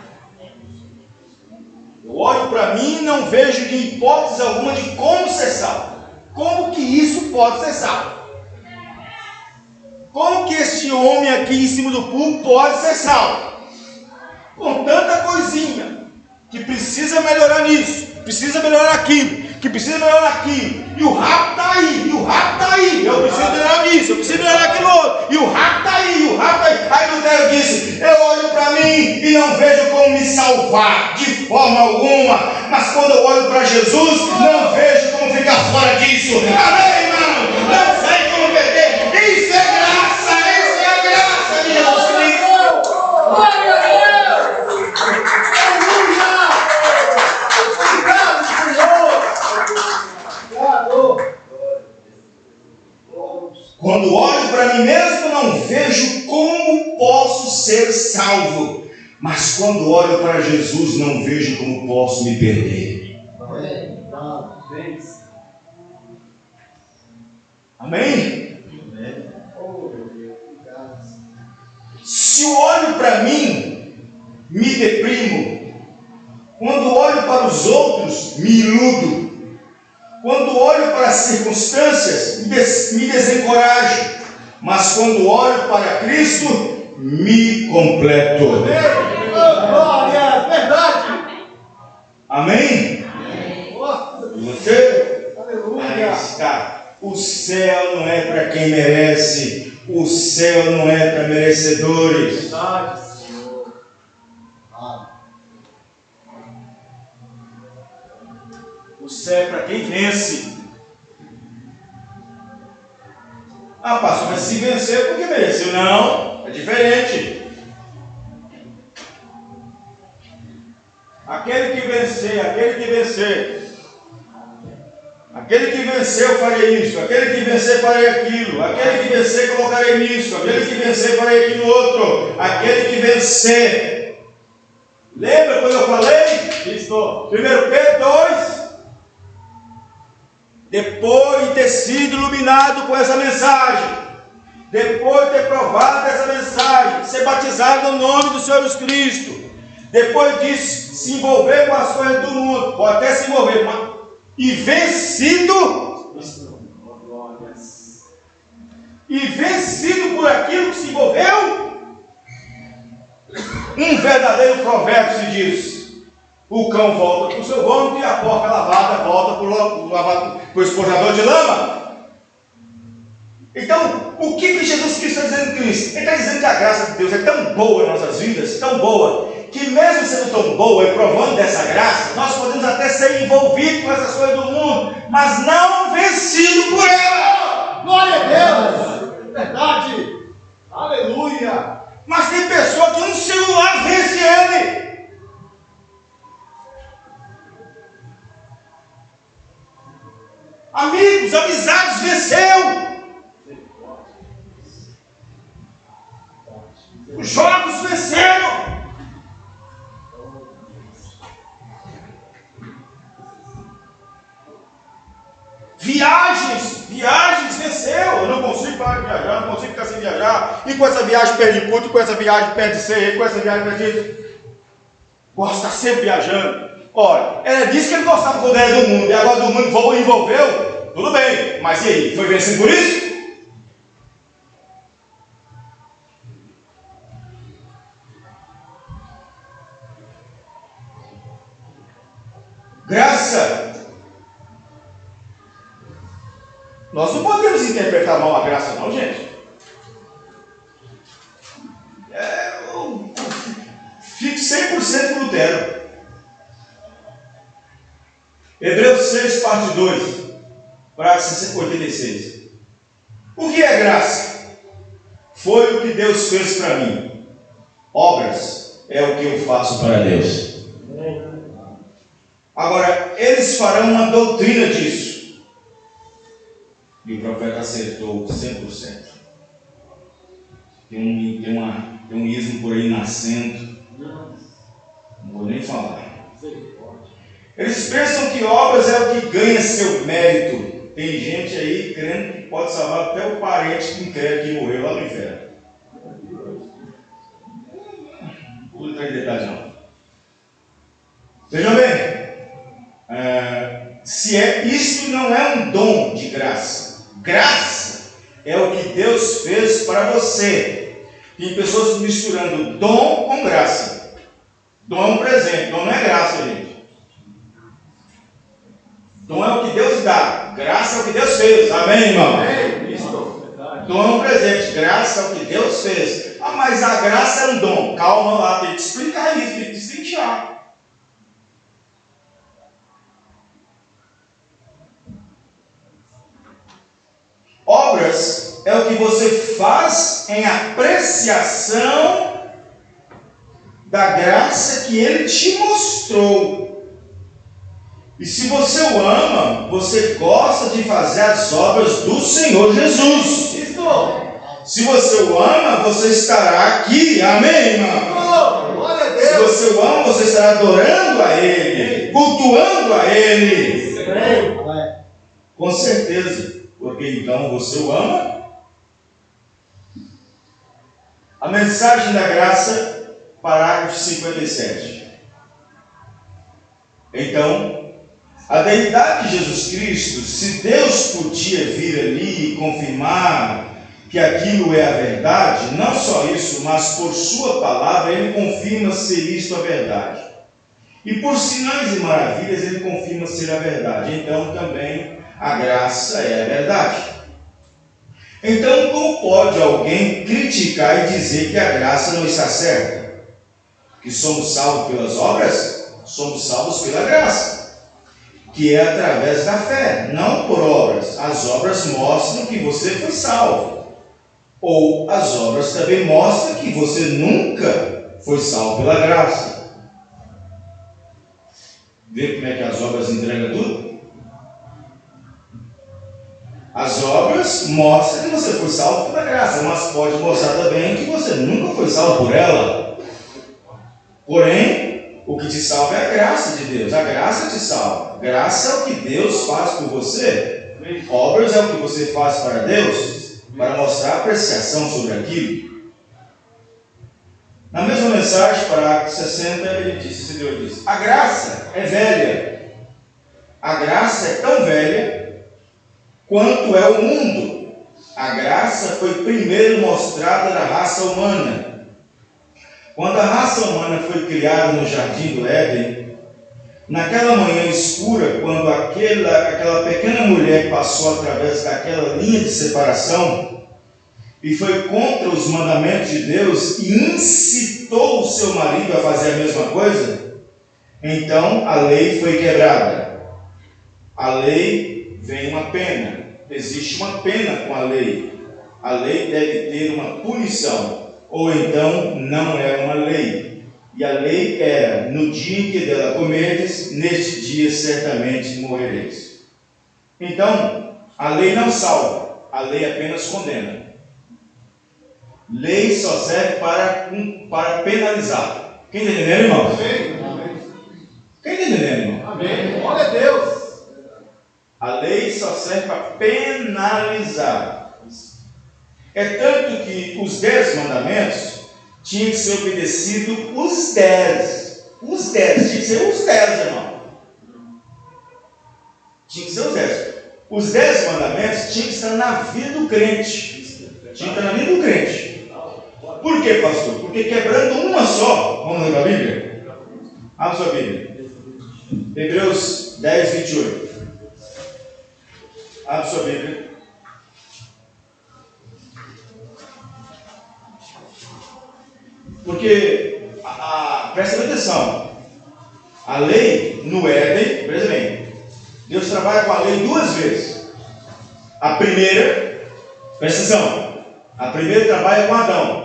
Eu olho para mim e não vejo de hipótese alguma de como ser salvo. Como que isso pode ser salvo? Como que este homem aqui em cima do púlpito pode ser salvo? Com tanta coisinha que precisa melhorar nisso, precisa melhorar aquilo, que precisa melhorar aquilo, e o rato está aí, eu preciso melhorar nisso, eu preciso melhorar aquilo outro, e o rato está aí, Aí Lutero disse: eu olho para mim e não vejo como me salvar de forma alguma, mas quando eu olho para Jesus, não vejo como ficar fora disso. Amém, irmão? Não sei como perder. Isso é graça, Jesus Cristo. Glória a Deus! Obrigado, Senhor! Quando olho para mim mesmo, não vejo como posso ser salvo. Mas quando olho para Jesus, não vejo como posso me perder. Amém? Se eu olho para mim, me deprimo. Quando olho para os outros, me iludo. Quando olho para as circunstâncias, me desencorajo. Mas quando olho para Cristo, me completo. Glória, verdade. Amém? E você? Aleluia. Aí está. O céu não é para quem merece. O céu não é para merecedores. Verdade, Senhor. O céu é para quem vence. Ah, pastor, mas se venceu, por que mereceu? Não, é diferente. Aquele que vencer, aquele que venceu farei isso, aquele que vencer farei aquilo, aquele que vencer colocarei nisso, aquele que vencer farei aquilo outro, aquele que vencer. Lembra quando eu falei? Isso. 1 Pedro 2. Depois de ter sido iluminado com essa mensagem, depois de ter provado essa mensagem, ser batizado no nome do Senhor Jesus Cristo, depois disso se envolver com as coisas do mundo, pode até se envolver, mas, e vencido por aquilo que se envolveu. Um verdadeiro provérbio se diz: o cão volta para o seu vômito e a porca lavada volta para o esponjador de lama. Então, o que Jesus Cristo está dizendo com isso? Ele está dizendo que a graça de Deus é tão boa em nossas vidas, tão boa, que mesmo sendo tão boa e provando dessa graça, nós podemos até ser envolvidos com essas coisas do mundo, mas não vencido por ela. Glória a Deus! Verdade! Aleluia! Mas tem pessoa que um celular vence ele. Amigos, amizades venceu. Os jogos venceram. Viagens venceu. Eu não consigo parar de viajar, não consigo ficar sem viajar. E com essa viagem perde culto, e com essa viagem perde ceia, e com essa viagem perde isso. Gosta de estar sempre viajando. Olha, era disso que ele gostava quando era do mundo. E agora do mundo envolveu. Tudo bem, mas e aí? Foi vencido por isso? Graça. Nós não podemos interpretar mal a graça, não, gente. Fique 100% com Lutero. Hebreus 6, parte 2, parágrafo 86. O que é graça? Foi o que Deus fez para mim. Obras é o que eu faço para Deus. Agora, eles farão uma doutrina disso. E o profeta acertou 100%. Tem um ismo por aí nascendo. Não vou nem falar. Eles pensam que obras é o que ganha seu mérito. Tem gente aí crendo que pode salvar até o parente que morreu lá no inferno. Não vou entrar em detalhes não. Vejam bem. Isso não é um dom de graça. Graça é o que Deus fez para você. Tem pessoas misturando dom com graça. Dom é um presente, dom não é graça, gente. Dom é o que Deus dá, graça é o que Deus fez. Amém, irmão? Amém. Dom é um presente, graça é o que Deus fez. Ah, mas a graça é um dom. Calma lá, tem que explicar isso, tem que destrinchar. Obras é o que você faz em apreciação da graça que Ele te mostrou. E se você o ama, você gosta de fazer as obras do Senhor Jesus. Isso! Se você o ama, você estará aqui. Amém, irmão? Glória a Se Deus! você o ama, você estará adorando a Ele, cultuando a Ele. Com certeza. Porque então você o ama. A mensagem da graça, parágrafo 57. Então, a deidade de Jesus Cristo, se Deus podia vir ali e confirmar que aquilo é a verdade, não só isso, mas por sua palavra Ele confirma ser isto a verdade. E por sinais e maravilhas Ele confirma ser a verdade. Então também a graça é a verdade. Então, como pode alguém criticar e dizer que a graça não está certa? Que somos salvos pelas obras? Somos salvos pela graça, que é através da fé, não por obras. As obras mostram que você foi salvo. Ou as obras também mostram que você nunca foi salvo pela graça. Vê como é que as obras entregam tudo? As obras mostram que você foi salvo pela graça, mas pode mostrar também que você nunca foi salvo por ela. Porém, o que te salva é a graça de Deus. A graça te salva. Graça é o que Deus faz por você. Obras é o que você faz para Deus, para mostrar apreciação sobre aquilo. Na mesma mensagem, parágrafo 60, ele diz: a graça é velha. A graça é tão velha quanto é o mundo. A graça foi primeiro mostrada na raça humana. Quando a raça humana foi criada no jardim do Éden, naquela manhã escura, quando aquela pequena mulher passou através daquela linha de separação e foi contra os mandamentos de Deus e incitou o seu marido a fazer a mesma coisa, então a lei foi quebrada. A lei vem uma pena. Existe uma pena com a lei. A lei deve ter uma punição, ou então não é uma lei. E a lei era: no dia em que dela comerdes, neste dia certamente morrereis. Então, a lei não salva, a lei apenas condena. Lei só serve para penalizar. Quem está entendendo, irmão? Amém. Quem está entendendo, irmão? Amém. Glória a Deus. A lei só serve para penalizar. É tanto que os 10 mandamentos tinham que ser obedecidos os 10. Os 10, tinha que ser os 10, irmão. Tinha que ser os 10. Os 10 mandamentos tinham que estar na vida do crente. Tinha que estar na vida do crente. Por quê, pastor? Porque quebrando uma só, vamos ler a Bíblia? Abra sua Bíblia. Hebreus 10, 28. Abra sua Bíblia. Porque, presta atenção, a lei no Éden, presta bem, Deus trabalha com a lei 2 vezes. A primeira, presta atenção, a primeira trabalha com Adão.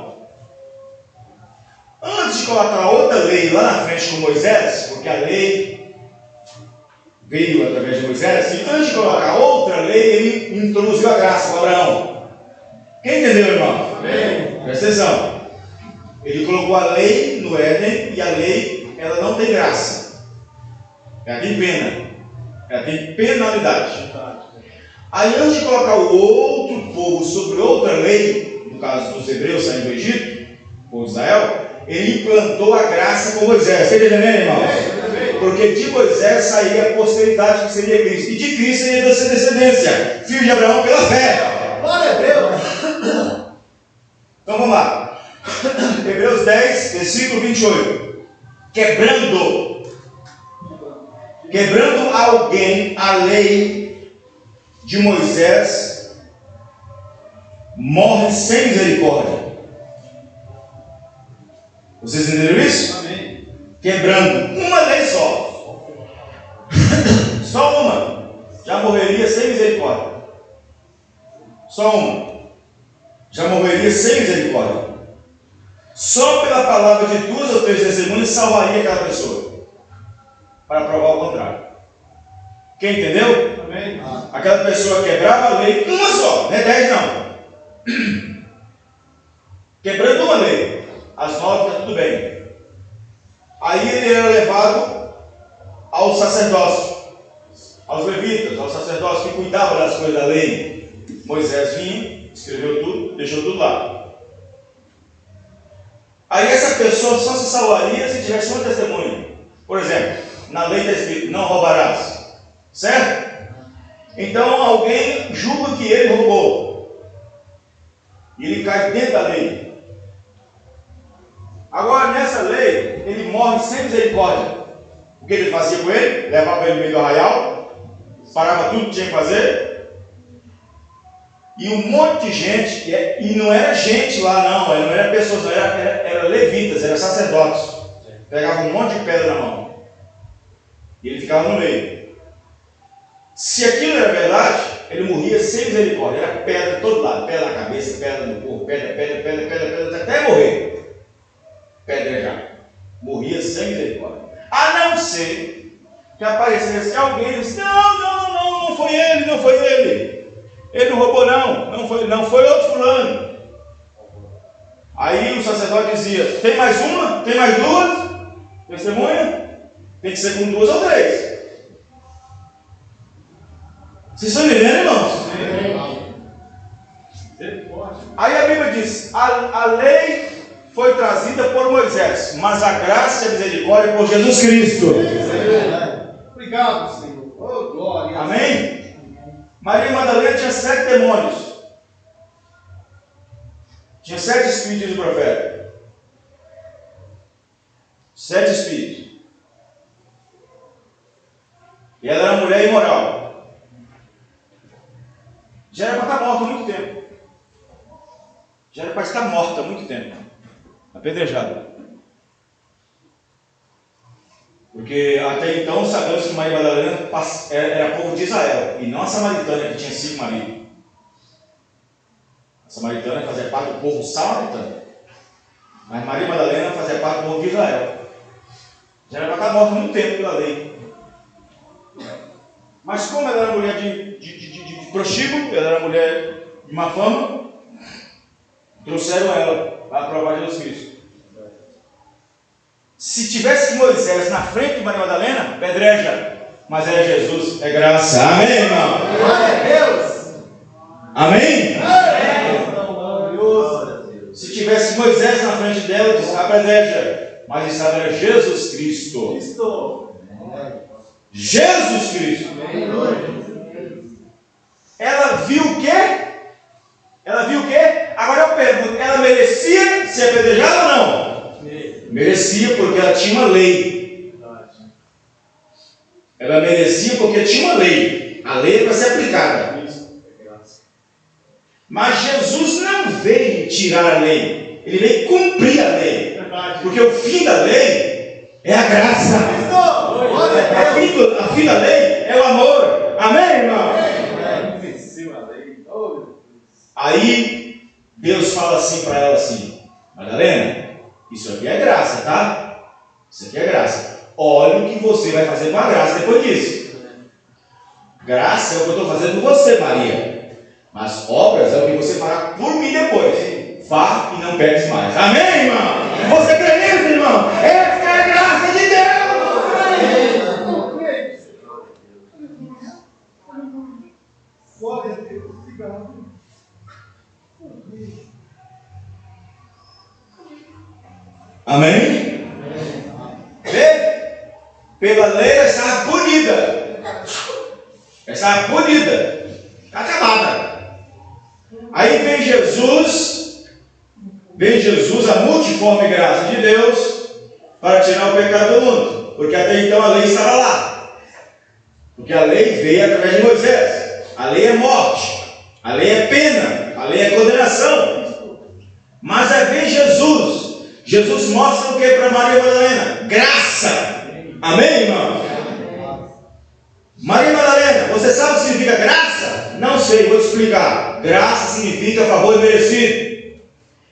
Antes de colocar outra lei lá na frente com Moisés, porque a lei veio através de Moisés, e antes de colocar outra lei, ele introduziu a graça para Abraão. Quem entendeu, irmão? Amém. Presta atenção. Ele colocou a lei no Éden, e a lei, ela não tem graça. Ela tem pena. Ela tem penalidade. Aí, antes de colocar o outro povo sobre outra lei, no caso dos hebreus saindo do Egito, o povo de Israel, ele implantou a graça com Moisés. Você está entendendo, irmão? Porque de Moisés sairia a posteridade que seria Cristo, e de Cristo seria da sua descendência, filho de Abraão pela fé. Glória a Deus. Então vamos lá. Hebreus 10, versículo 28. Quebrando alguém a lei de Moisés, morre sem misericórdia. Vocês entenderam isso? Amém. Quebrando uma lei só. Só uma. Já morreria sem misericórdia. Só uma. Já morreria sem misericórdia. Só pela palavra de 2 ou 3 testemunhas salvaria aquela pessoa. Para provar o contrário. Quem entendeu? Amém. Aquela pessoa quebrava a lei, uma só, não é 10 não. Quebrando uma lei. As 9 está tudo bem. Aí ele era levado ao sacerdócio, aos levitas, aos sacerdotes que cuidavam das coisas da lei. Moisés vinha, escreveu tudo, deixou tudo lá. Aí essa pessoa só se salvaria se tivesse uma testemunha. Por exemplo, na lei está escrito: não roubarás. Certo? Então alguém julga que ele roubou. E ele cai dentro da lei. Agora, nessa lei, ele morre sem misericórdia. O que ele fazia com ele? Levava ele no meio do arraial, parava tudo que tinha que fazer, e um monte de gente, e não era gente lá não era pessoas, não, era levitas, era sacerdotes. Pegava um monte de pedra na mão, e ele ficava no meio. Se aquilo era verdade, ele morria sem misericórdia. Era pedra de todo lado, pedra na cabeça, pedra no corpo, pedra, até morrer. Pedrejar. Morria sem misericórdia. A não ser que aparecesse alguém e disse: não foi ele. Ele não roubou não foi outro fulano. Aí o sacerdote dizia: tem mais uma? Tem mais 2? Testemunha? Tem que ser com 2 ou 3. Vocês estão entendendo, irmãos? Aí a Bíblia diz: a lei foi trazida por Moisés, mas a graça e a misericórdia por Jesus Cristo. Obrigado, Senhor. Oh, glória. Amém? Maria Madalena tinha 7 demônios. Tinha 7 espíritos do profeta. 7 espíritos. E ela era uma mulher imoral. Já era para estar morta há muito tempo. Já era para estar morta há muito tempo. Apedrejada. Porque até então sabemos que Maria Madalena era povo de Israel. E não a samaritana que tinha 5 maridos. A samaritana fazia parte do povo samaritano. Mas Maria Madalena fazia parte do povo de Israel. Já era para estar morta há muito tempo pela lei. Mas como ela era mulher de prostíbulo, ela era mulher de má fama, trouxeram ela para provar Jesus Cristo. Se tivesse Moisés na frente de Maria Madalena, pedreja. Mas é Jesus, é graça. Amém, irmão? Glória a Deus. Amém? Glorioso. Se tivesse Moisés na frente dela, diz pedreja. Mas estava era Jesus Cristo. Jesus Cristo. Ela viu o quê? Ela viu o quê? Agora eu pergunto, ela merecia ser apedrejada ou não? Merecia, porque ela tinha uma lei. Ela merecia porque tinha uma lei. A lei é para ser aplicada. Mas Jesus não veio tirar a lei. Ele veio cumprir a lei. Porque o fim da lei é a graça. A fim da lei é o amor. Amém, irmão? Aí Deus fala assim para ela assim: Madalena, isso aqui é graça, tá? Isso aqui é graça. Olha o que você vai fazer com a graça depois disso. Graça é o que eu estou fazendo por você, Maria. Mas obras é o que você fará por mim depois. Vá e não peques mais. Amém, irmão? Você crê nisso, irmão? Essa é a graça de Deus. Glória a Deus. Amém? Vê? Pela lei ela estava punida. Ela estava punida. Está acabada. Aí vem Jesus, a multiforme graça de Deus, para tirar o pecado do mundo. Porque até então a lei estava lá. Porque a lei veio através de Moisés. A lei é morte. A lei é pena. A lei é condenação. Mas aí vem Jesus. Jesus mostra o que para Maria Madalena? Graça. Amém, irmão? Maria Madalena, você sabe o que significa graça? Não sei, vou te explicar. Graça significa favor merecido.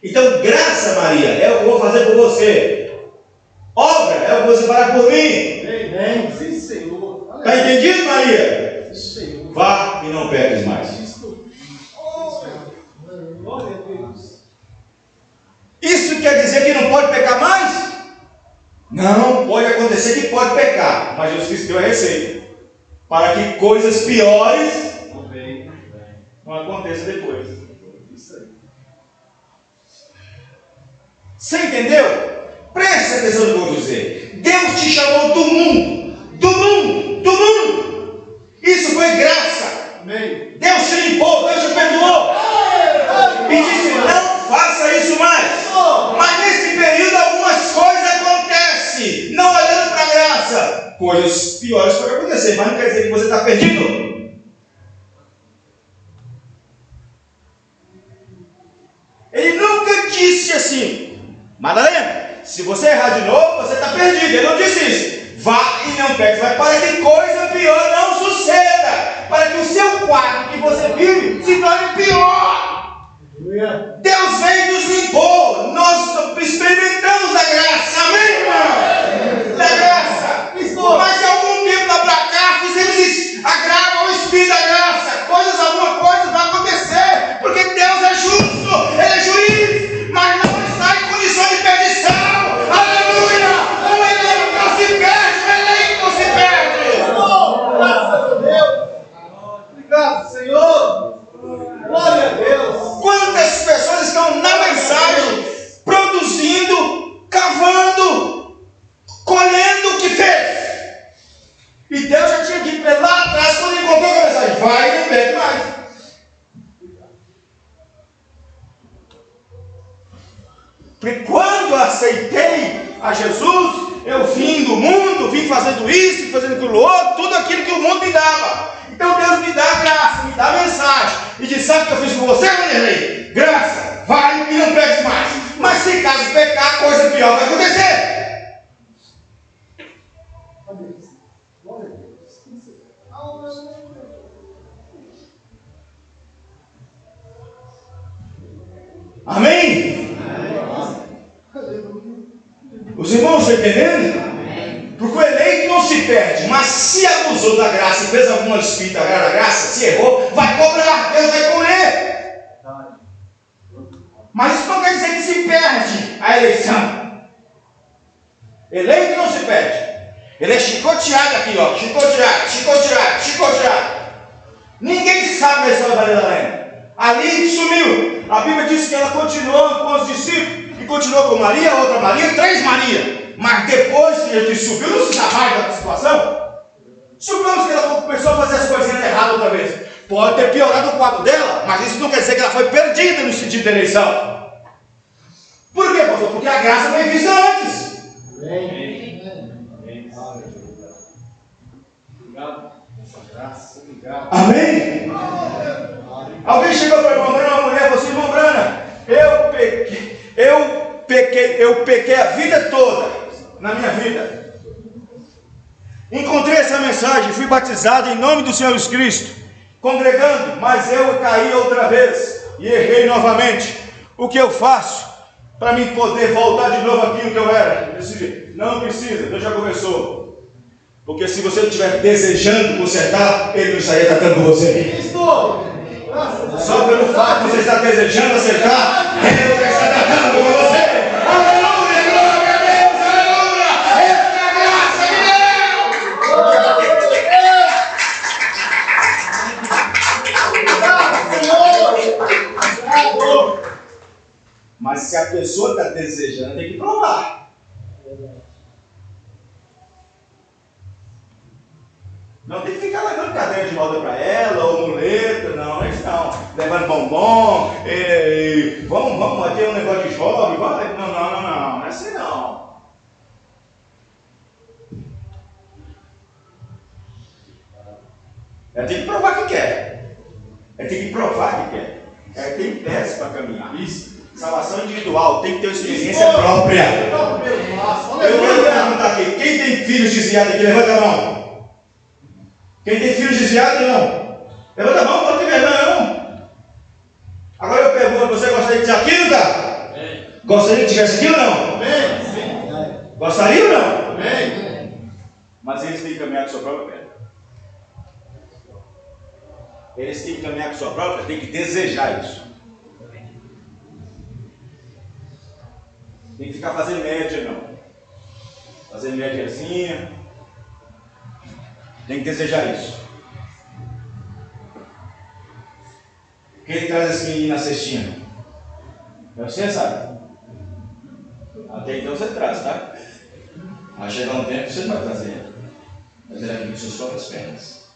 Então, graça, Maria, é o que eu vou fazer por você. Obra é o que você fará por mim. Amém. Sim, Senhor. Está entendido, Maria? Sim, Senhor. Vá e não peques mais. Glória a Deus. Isso quer dizer que não pode pecar mais? Não, pode acontecer que pode pecar, mas Jesus Cristo deu a receita para que coisas piores não aconteçam depois. Você entendeu? Preste atenção no que eu vou dizer. Deus te chamou do mundo. Isso foi graça. Amém. Deus te limpou, Deus te perdoou. E disse: não faça isso mais. Mas nesse período algumas coisas acontecem. Não olhando para a graça. Coisas piores podem acontecer, mas não quer dizer que você está perdido. Ele nunca disse assim: Madalena, se você errar de novo, você está perdido. Ele não disse isso. Vá e não peque, vai para que coisa pior não suceda. Para que o seu quarto que você vive se torne pior. Deus veio e nos limpou. Nós experimentamos a graça. Amém, irmão? Da graça. Mas de algum tempo lá para cá, fizemos isso. Agrava o Espírito da graça. Alguma coisa vai acontecer. Porque Deus é justo. Ele é juiz. Mas não está em condição de perdição. Aleluia. O eleito não se perde. O eleito não se perde. Graças a Deus. Obrigado, Senhor. Glória a Deus. Quantas pessoas estão na mensagem, produzindo, cavando, colhendo o que fez? E Deus já tinha dito para ele lá atrás, quando ele encontrou a mensagem: vai e não pegue mais. Porque quando eu aceitei a Jesus, eu vim do mundo, vim fazendo isso, fazendo aquilo outro, tudo aquilo que o mundo me dava. Então Deus me dá graça, me dá mensagem. E diz: sabe o que eu fiz com você, Vanderlei? Graça, vai e não peques mais. Mas se caso pecar, coisa pior vai acontecer. Amém? Os irmãos estão entendendo? Porque o eleito não se perde, mas se abusou da graça e fez alguma espírita da graça, se errou, vai cobrar, Deus vai colher. Mas isso não quer dizer que se perde a eleição. Eleito não se perde. Ele é chicoteado aqui, ó, chicoteado. Ninguém sabe da história da Madalena. Ali sumiu. A Bíblia diz que ela continuou com os discípulos, e continuou com Maria, outra Maria, 3 Maria. Mas depois que ele subiu, não se sabe mais da situação. Supomos que ela começou a fazer as coisinhas erradas outra vez. Pode ter piorado o quadro dela, mas isso não quer dizer que ela foi perdida no sentido da eleição. Por quê, pastor? Porque a graça foi vista antes. Amém? Alguém chegou para o irmão Brana, uma mulher falou assim: irmão Brana, eu pequei a vida toda na minha vida. Encontrei essa mensagem, fui batizado em nome do Senhor Jesus Cristo, congregando, mas eu caí outra vez e errei novamente. O que eu faço para mim poder voltar de novo aquilo que eu era? Eu disse: não precisa, Deus já começou. Porque se você estiver desejando consertar, Ele não estaria tratando você. Só pelo fato de você estar desejando acertar, Ele não está tratando com você. Aleluia, glória a Deus, aleluia. Essa é a graça de Deus. Mas se a pessoa está desejando, tem que provar. Não tem que ficar levando cadeira de roda para ela, ou muleta, não, é isso não. Levando bombom, vamos ter um negócio de jovem, não é assim não. Ela tem que provar que quer. Ela tem que provar que quer. Ela tem peça para caminhar. Isso. Salvação individual, tem que ter uma experiência própria. Eu quero perguntar aqui: quem tem filhos desviados aqui? Levanta a mão. Quem tem filhos desviados, não? Levanta a mão, não tem vergonha, não. Agora eu pergunto: você gostaria de ter aquilo, tá? Gostaria que tivesse aquilo, não? Gostaria ou não? Mas eles têm que caminhar com sua própria perna. Eles têm que caminhar com sua própria, têm que desejar isso. Tem que ficar fazendo média, não. Fazer médiazinha. Tem que desejar isso. Quem traz esse menino na cestinha? É você, sabe? Até então você traz, tá? Vai chegar um tempo que você não vai trazer. Mas ele é aqui com suas próprias pernas.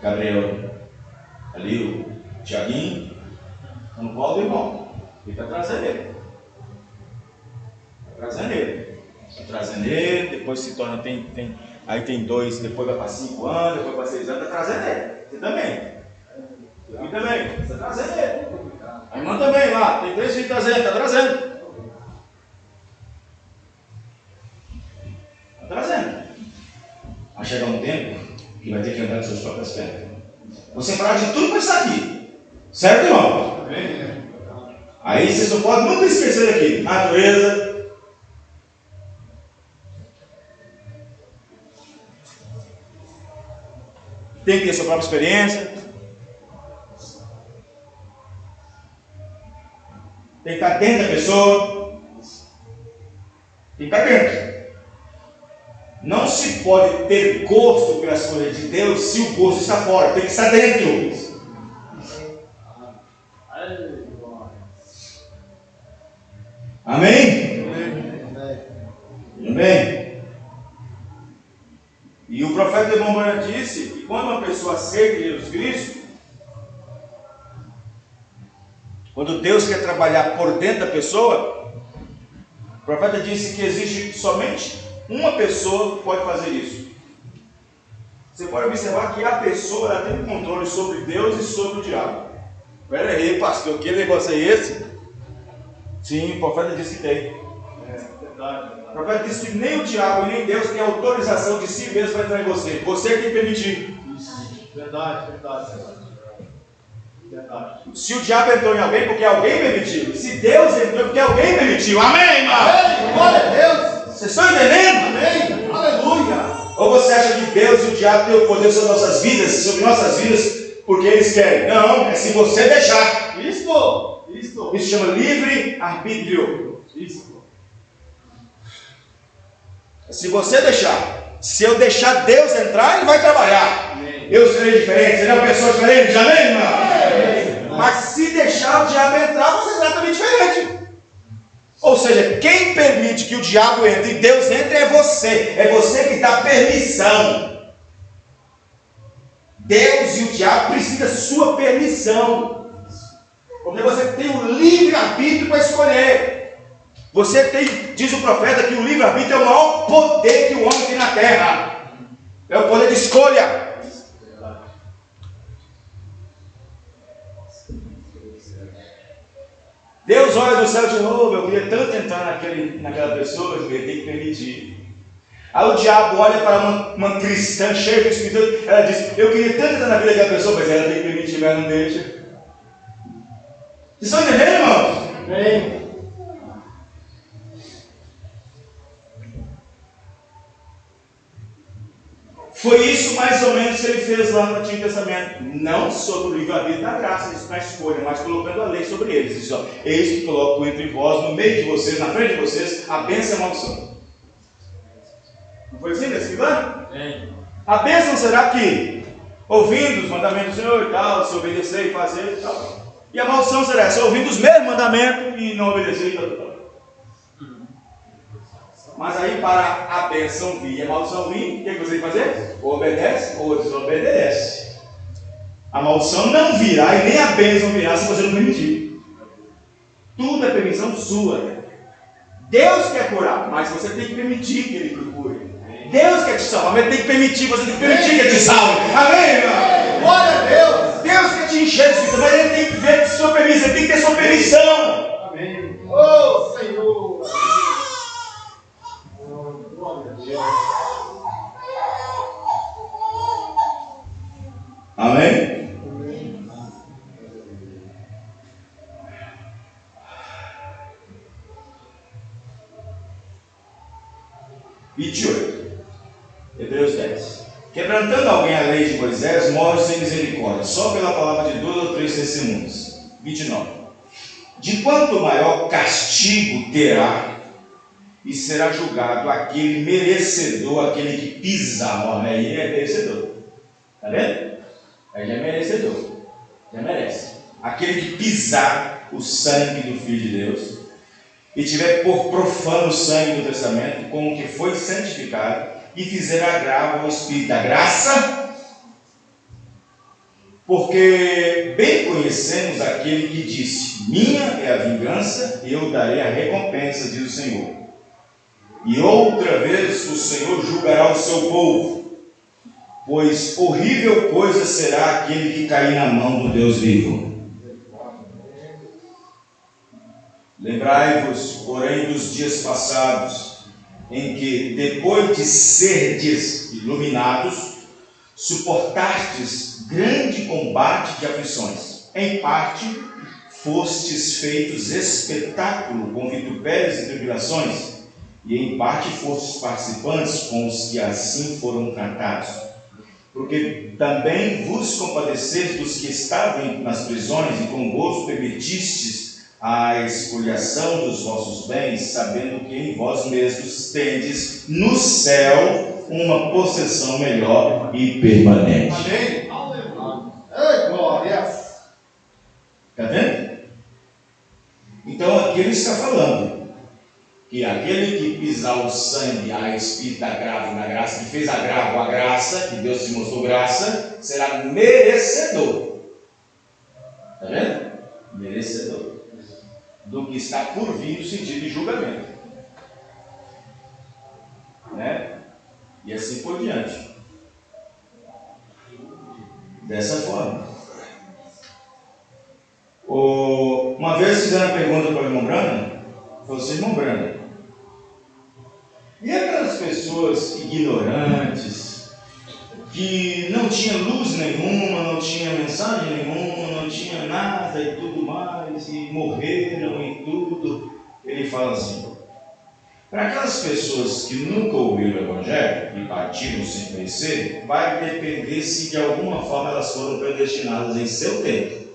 Gabriel, ali o Tiaguinho, no colo do irmão. Ele está trazendo ele. Trazendo ele, depois se torna, aí tem 2, depois vai para 5 anos, depois para 6 anos, está trazendo ele. Você também. Eu também, você está trazendo ele. A irmã também lá, tem 3 filhos trazendo, está trazendo. Está trazendo. Vai chegar um tempo que vai ter que andar com suas próprias pernas. Você parar de tudo para estar aqui. Certo, irmão? Aí você só pode nunca esquecer daqui. Natureza. Tem que ter sua própria experiência. Tem que estar dentro da pessoa. Tem que estar dentro. Não se pode ter gosto pelas coisas de Deus se o gosto está fora. Tem que estar dentro. Amém? Amém? E o profeta irmão Brana disse que quando uma pessoa aceita Jesus Cristo, Quando Deus quer trabalhar por dentro da pessoa, o profeta disse que existe somente uma pessoa que pode fazer isso. Você pode observar que a pessoa ela tem controle sobre Deus e sobre o diabo. Espera aí, pastor, que negócio é esse? Sim, o profeta disse que tem. O profeta disse que nem o diabo nem Deus tem autorização de si mesmo para entrar em você. Você tem que permitir. Isso. Verdade. Se o diabo entrou em alguém, porque alguém permitiu. Se Deus entrou, porque alguém permitiu. Amém, irmão? Amém. Glória a Deus. Vocês estão entendendo? Amém. Aleluia. Ou você acha que Deus e o diabo têm o poder sobre nossas vidas, porque eles querem? Não, é se você deixar. Isso. Isso chama livre-arbítrio. Isso. Se você deixar, se eu deixar Deus entrar, Ele vai trabalhar. Amém. Eu serei diferente, serei uma pessoa diferente, amém, irmão? Amém. Mas se deixar o diabo entrar, você será também diferente. Ou seja, quem permite que o diabo entre e Deus entre é você. É você que dá permissão. Deus e o diabo precisam da sua permissão. Porque você tem o livre-arbítrio para escolher. Você tem, diz o profeta, que o livre-arbítrio é o maior poder que o homem tem na terra. É o poder de escolha. Deus olha do céu de novo, eu queria tanto entrar naquela pessoa, eu tenho que permitir. Aí o diabo olha para uma cristã cheia do Espírito, ela diz, eu queria tanto entrar na vida daquela pessoa, mas ela tem que permitir, mas não deixa. Vocês estão entendendo, irmãos? Amém. Foi isso mais ou menos que ele fez lá no Antigo Testamento. Não sobre o livre-arbítrio da graça, isso na escolha, mas colocando a lei sobre eles. Ele diz, ó, eis que coloco entre vós, no meio de vocês, na frente de vocês, a bênção e a maldição. Não foi assim nesse lá? A bênção será que, ouvindo os mandamentos do Senhor e tal, se obedecer e fazer e tal. E a maldição será essa, ouvindo os mesmos mandamentos e não obedecer e tal. Mas aí para a bênção vir e a maldição vir, o que você tem que fazer? Ou obedece ou desobedece. A maldição não virá e nem a bênção virá se você não permitir. Tudo é permissão sua. Deus quer curar, mas você tem que permitir que Ele procure. Deus quer te salvar, mas Ele tem que permitir, você tem que permitir que Ele te salve. Amém, irmão? Glória a Deus. Deus quer te encher de Espírito, mas Ele tem que ver sua permissão, Ele tem que ter sua permissão. Amém. Oh, Senhor. Glória a Deus. Amém? 28. Hebreus 10. Quebrantando alguém a lei de Moisés, morre sem misericórdia, só pela palavra de 2 ou 3 testemunhas. 29. De quanto maior castigo terá e será julgado aquele merecedor, aquele que pisar. Aí é merecedor. Está vendo? Aí já é merecedor. Já merece. Aquele que pisar o sangue do Filho de Deus e tiver por profano o sangue do testamento, como que foi santificado, e fizer agravo ao Espírito da graça, porque bem conhecemos aquele que disse, minha é a vingança, e eu darei a recompensa, diz o Senhor. E outra vez o Senhor julgará o seu povo, pois horrível coisa será aquele que cair na mão do Deus vivo. Lembrai-vos, porém, dos dias passados, em que, depois de serdes iluminados, suportastes grande combate de aflições. Em parte, fostes feitos espetáculo com vitupérios e tribulações, e em parte fostes participantes com os que assim foram tratados. Porque também vos compadeceste dos que estavam nas prisões, e com gozo permitistes a expoliação dos vossos bens, sabendo que em vós mesmos tendes no céu uma possessão melhor e permanente. Amém. Ei, glória. Está vendo? Então aqui ele está falando que aquele que pisar o sangue, a Espírito agravo na graça, que fez agravo à graça, que Deus te mostrou graça, será merecedor. Está vendo? merecedor do que está por vir no sentido de julgamento, né? E assim por diante. Dessa forma. Uma vez fizeram uma pergunta para o irmão Brandon, falou assim: irmão Brandon, e aquelas pessoas ignorantes, que não tinha luz nenhuma, não tinha mensagem nenhuma, não tinha nada e tudo mais, e morreram e tudo? Ele fala assim: para aquelas pessoas que nunca ouviram o Evangelho e partiram sem conhecer, vai depender se de alguma forma elas foram predestinadas em seu tempo.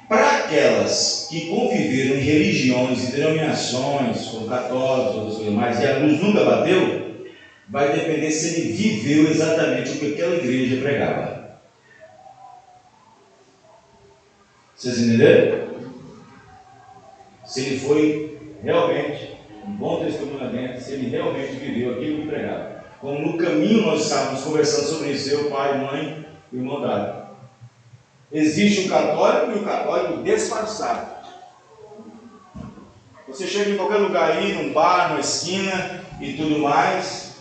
Para aquelas que conviveram em religiões e denominações, como católicos, outras coisas mais, e a luz nunca bateu, vai depender se ele viveu exatamente o que aquela igreja pregava. Vocês entenderam? Se ele foi realmente um bom testemunhamento, se ele realmente viveu aquilo que pregava. Como no caminho nós estávamos conversando sobre isso, eu, pai, mãe e irmão Dário. Existe o católico e o católico disfarçado. Você chega em qualquer lugar aí, num bar, numa esquina e tudo mais,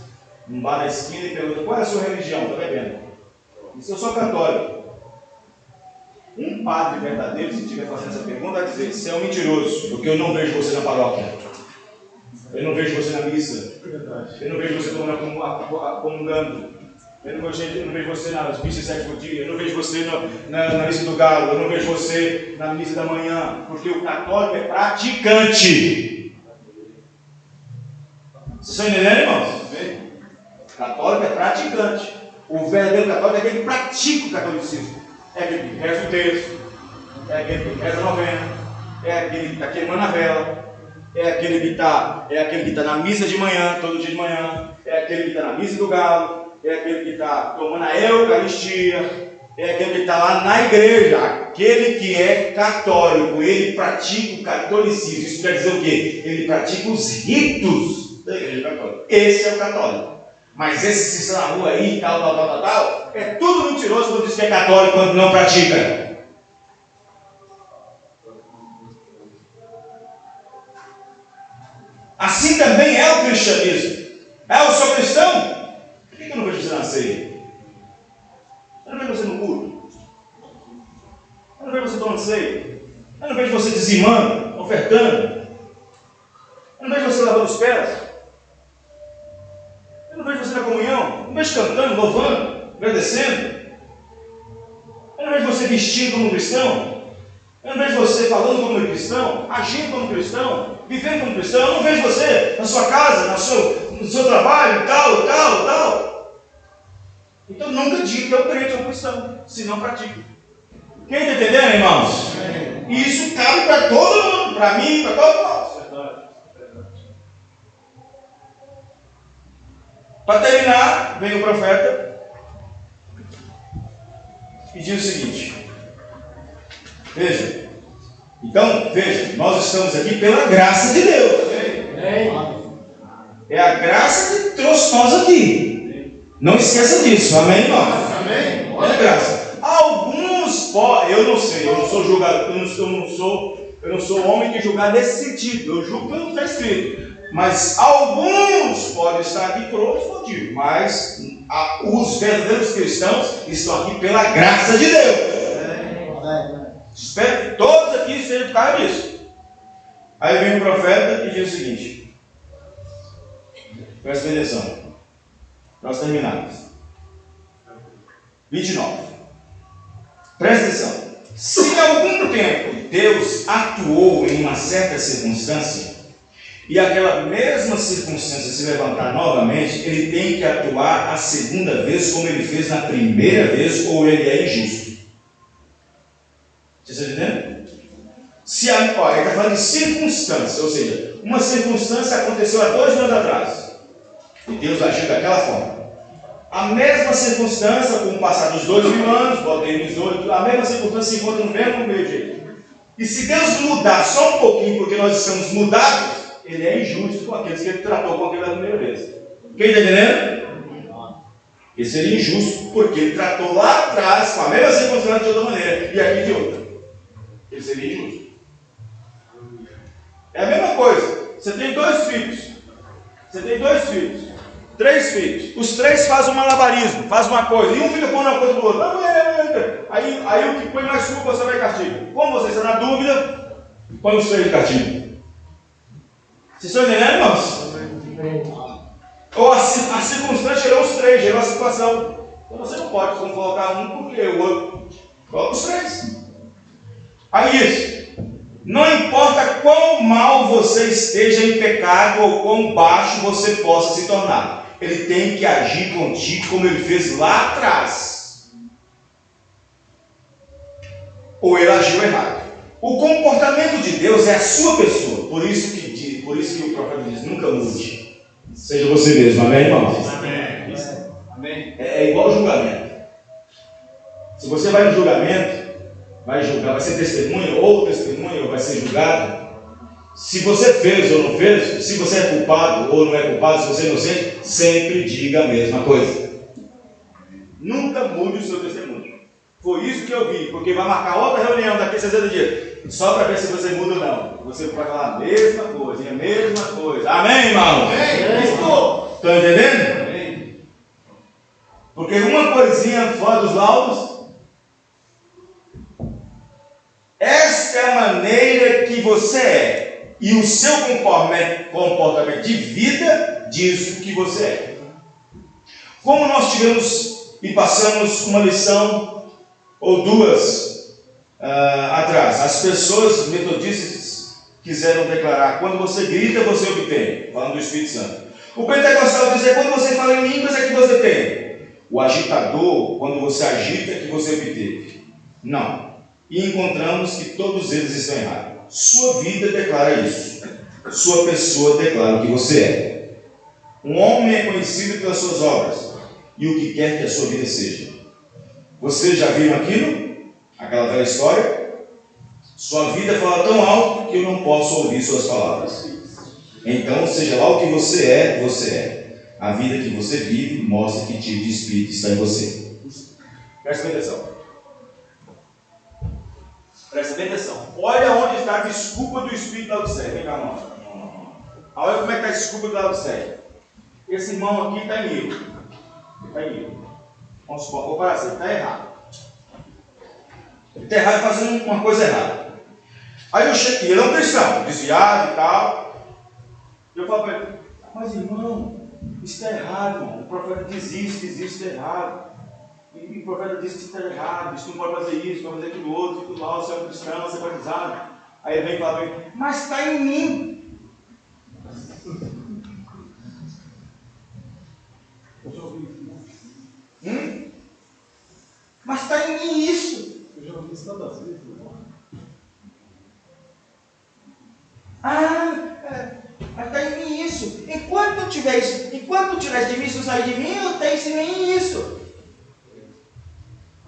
num bar na esquina, e pergunta: qual é a sua religião? Está bebendo? E se eu sou católico? Um padre verdadeiro, se estiver fazendo essa pergunta, vai dizer: você é um mentiroso, porque eu não vejo você na paróquia, eu não vejo você na missa, eu não vejo você comungando, eu não vejo você nas missas 7 por dia, eu não vejo você na missa do galo, eu não vejo você na missa da manhã, porque o católico é praticante. Vocês estão entendendo, irmãos? O católico é praticante. O verdadeiro católico é aquele que pratica o catolicismo. É aquele que reza o texto, é aquele que reza a novena, é aquele que está queimando a vela, é aquele que está na missa de manhã, todo dia de manhã, é aquele que está na missa do galo, é aquele que está tomando a Eucaristia, é aquele que está lá na igreja. Aquele que é católico, ele pratica o catolicismo. Isso quer dizer o quê? Ele pratica os ritos da igreja católica. Esse é o católico. Mas esse que está na rua aí, tal, é tudo mentiroso quando diz que é católico quando não pratica. Assim também é o cristianismo. Eu sou cristão? Por que eu não vejo você na ceia? Eu não vejo você no culto. Eu não vejo você tomando ceia. Eu não vejo você dizimando, ofertando. Eu não vejo você lavando os pés. Eu não vejo você na comunhão. Eu não vejo cantando, louvando, agradecendo. Eu não vejo você vestindo como cristão. Eu não vejo você falando como cristão, agindo como cristão, vivendo como cristão. Eu não vejo você na sua casa, no seu trabalho, tal. Então nunca diga que é um crente ou um cristão, se não pratica. Quem está entendendo, irmãos? E isso cabe para todo mundo, para mim, para todos nós. Para terminar, vem o profeta e diz o seguinte: veja, nós estamos aqui pela graça de Deus. É a graça que trouxe nós aqui. Não esqueça disso, amém, irmão? Amém. É a graça. Alguns podem, eu não sei, eu não sou julgador, eu não sou homem de julgar nesse sentido. Eu julgo pelo que está escrito. Mas alguns podem estar aqui por outros motivos. Mas os verdadeiros cristãos estão aqui pela graça de Deus. Espero que todos aqui sejam por causa disso. Aí vem o profeta e diz o seguinte: presta atenção, nós terminamos. 29. Presta atenção. Se em algum tempo Deus atuou em uma certa circunstância, e aquela mesma circunstância se levantar novamente, ele tem que atuar a segunda vez como ele fez na primeira vez, ou ele é injusto. Vocês estão entendendo? Ele está falando de circunstância, ou seja, uma circunstância aconteceu há 2 anos atrás, e Deus agiu daquela forma. A mesma circunstância, com o passar dos 2000 anos, botei 18, a mesma circunstância se encontra no mesmo jeito. E se Deus mudar só um pouquinho, porque nós estamos mudados, ele é injusto com aqueles que ele tratou com aquela primeira vez. Quem está entendendo? Ele seria injusto, porque ele tratou lá atrás com a mesma circunstância de outra maneira, e aqui de outra. Ele seria injusto. É a mesma coisa. Você tem 2 filhos. Você tem 2 filhos. 3 filhos. Os 3 fazem um malabarismo, fazem uma coisa, e um fica pondo uma coisa do outro. Aí o que põe mais culpa, você vai castigo. Como você está na dúvida, põe os 3 de castigo. Vocês estão entendendo, irmãos? Ou a circunstância gerou os 3, gerou a situação. Então você não pode colocar um porque o outro. Coloca os 3. Aí isso. Não importa quão mal você esteja em pecado ou quão baixo você possa se tornar. Ele tem que agir contigo como ele fez lá atrás. Ou ele agiu errado. O comportamento de Deus é a sua pessoa. Por isso que o profeta diz, nunca mude. Seja você mesmo. Amém, irmãos? Amém. Amém. É igual julgamento. Se você vai no julgamento, vai julgar, vai ser testemunha ou vai ser julgado. Se você fez ou não fez, se você é culpado ou não é culpado, se você é inocente, sempre diga a mesma coisa. Nunca mude o seu testemunho. Foi isso que eu vi, porque vai marcar outra reunião daqui a 60 dias, só para ver se você muda ou não. Você vai falar a mesma coisa, a mesma coisa. Amém, irmão? Amém. Estão entendendo? Amém. Porque uma coisinha fora dos laudos. Esta é a maneira que você é. E o seu comportamento de vida diz o que você é. Como nós tivemos e passamos uma lição ou 2 atrás. As pessoas metodistas quiseram declarar: quando você grita, você obtém. Falando do Espírito Santo. O pentecostal dizia: quando você fala em línguas é que você tem. O agitador, quando você agita, é que você obteve. Não. E encontramos que todos eles estão errados. Sua vida declara isso. Sua pessoa declara o que você é. Um homem é conhecido pelas suas obras e o que quer que a sua vida seja. Vocês já viram aquilo? Aquela velha história? Sua vida fala tão alto que eu não posso ouvir suas palavras. Então, seja lá o que você é, você é. A vida que você vive mostra que tipo de espírito está em você. Presta atenção. Presta bem atenção. Olha onde está a desculpa do Espírito da Laodiceia. Vem cá, irmão. Olha como é que está a desculpa da Laodiceia. Esse irmão aqui está em erro. Ele está em erro. Vamos supor, vou parar assim, ele está errado. Ele está errado fazendo uma coisa errada. Aí eu chego, ele é um cristão, desviado e tal. Eu falo para ele: mas irmão, isso está errado, irmão. O profeta diz isso está errado. E o profeta disse que isso está errado, isso não pode fazer isso, não pode fazer aquilo outro, tudo lá, você é um cristão, você é batizado. Aí ele vem e fala para mim: mas está em mim. Mas está em mim isso. Eu já ouvi isso tantas vezes. Mas está em mim isso. Enquanto tiver de mim, isso sair de mim, eu tenho em mim isso.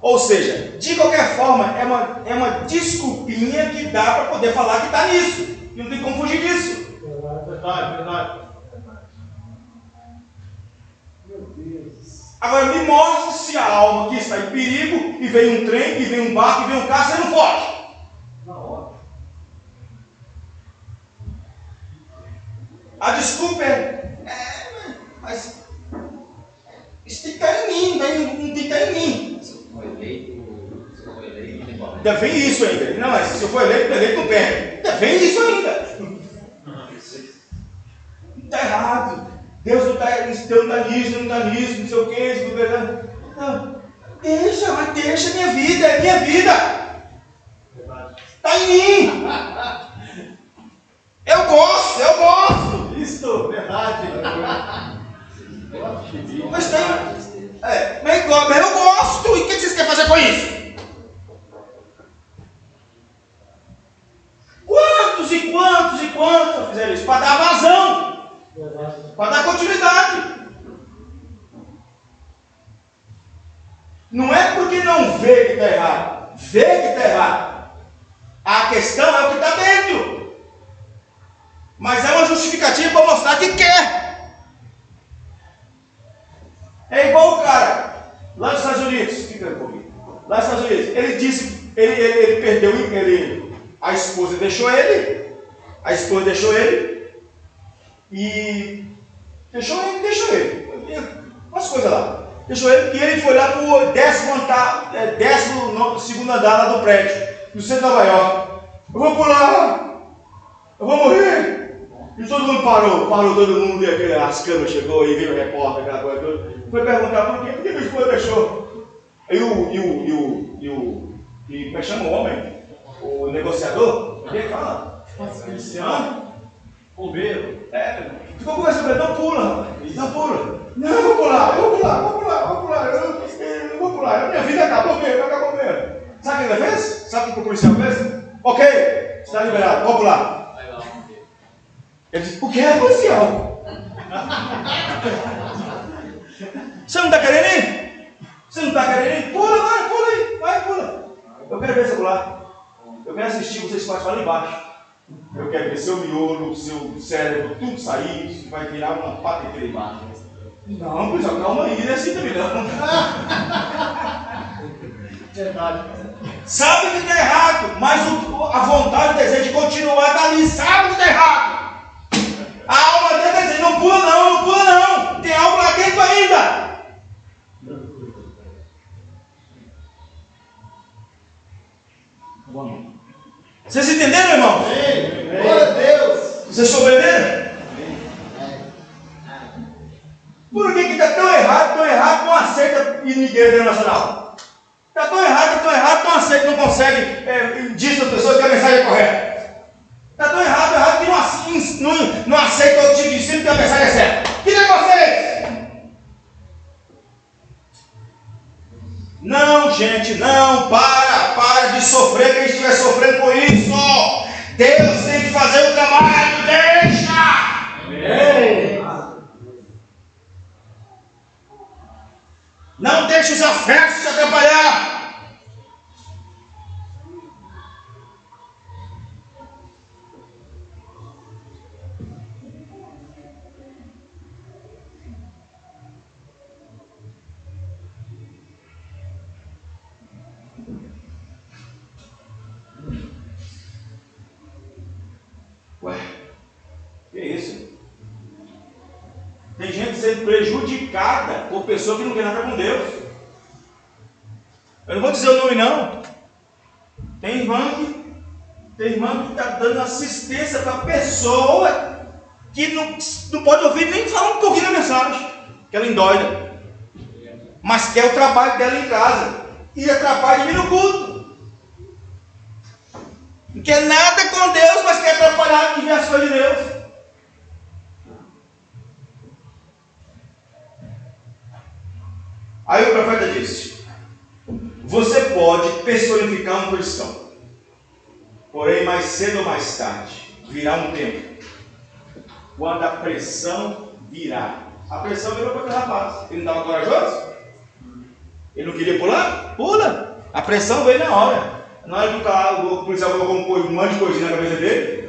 Ou seja, de qualquer forma, é uma desculpinha que dá para poder falar que está nisso. E não tem como fugir disso. Verdade. Meu Deus. Agora me mostre se a alma que está em perigo, e vem um trem, e vem um barco, e vem um carro, você não foge. Na hora. A desculpa mas isso tem que estar em mim, não tem que estar em mim. Se eu for eleito, não tem problema. Ainda vem isso ainda. Não, mas se eu for eleito não perde. Ainda vem isso ainda. Está errado. Deus não está nisso, não está nisso, não sei o que. Não. Deixa minha vida, é minha vida. Está em mim. Eu gosto. Isso, verdade. Mas mas eu gosto. E o que vocês querem fazer com isso? Quantos fizeram isso? Para dar vazão. Para dar continuidade. Não é porque não vê que está errado. Vê que está errado. A questão é o que está dentro. Mas é uma justificativa para mostrar que quer. É igual o cara lá nos Estados Unidos. Ele disse, ele perdeu, a esposa deixou ele, e deixou ele. Umas coisas lá. Deixou ele, e ele foi lá para o 12º andar lá do prédio, no centro de Nova York. Eu vou pular, eu vou morrer. E todo mundo parou todo mundo, e as câmeras chegou, e veio o repórter, aquela coisa toda. Foi perguntar por quê minha esposa deixou. Aí como é que chama o homem? O negociador? Ele fala, Cristiano, bombeiro. Ficou conversando com ele, não pula, não pula. Não, eu vou pular. Minha vida acabou mesmo. Sabe o que ele fez? Sabe o que o policial fez? Ok, está liberado, vou pular. Ele disse, o que é policial? Você não está querendo ir? Pula, vai. Eu quero ver você pular. Eu quero assistir vocês passam lá embaixo. Eu quero ver seu miolo, seu cérebro, tudo sair, vai virar uma pata inteira embaixo. Não, policial, calma aí, não é assim também não. Verdade. Sabe que está errado, mas a vontade, o desejo de continuar está ali, sabe que está errado. A alma dele está dizendo, não pula não, tem algo lá dentro ainda. Vocês entenderam, irmão? Sim. Glória a Deus. Vocês compreenderam? Por que está tão errado, não aceita ir na igreja internacional? Está tão errado, não aceita, não consegue, diz para as pessoas que a mensagem é correta. Está tão errado que não aceita outro tipo de ensino que a mensagem é certa. Que negócio é esse? Não, gente, não, para de sofrer, quem estiver sofrendo por isso. Deus tem que fazer o trabalho, deixa! Amém. Não deixe os afetos te atrapalhar. Ué, que isso? Tem gente sendo prejudicada por pessoa que não tem nada com Deus. Eu não vou dizer o nome não. Tem irmã que está dando assistência para a pessoa que não pode ouvir nem falar um pouquinho da mensagem, que ela endoida. Mas quer o trabalho dela em casa e atrapalha de vir no culto. Não quer nada com Deus, mas quer atrapalhar de ver as coisas de Deus. Aí o profeta disse: você pode personificar um cristão, porém mais cedo ou mais tarde virá um tempo quando a pressão virá. A pressão virou para aquele rapaz. Ele não estava corajoso? Ele não queria pular? Pula! A pressão veio na hora. Na hora que o policial colocou um monte de coisinha na cabeça dele.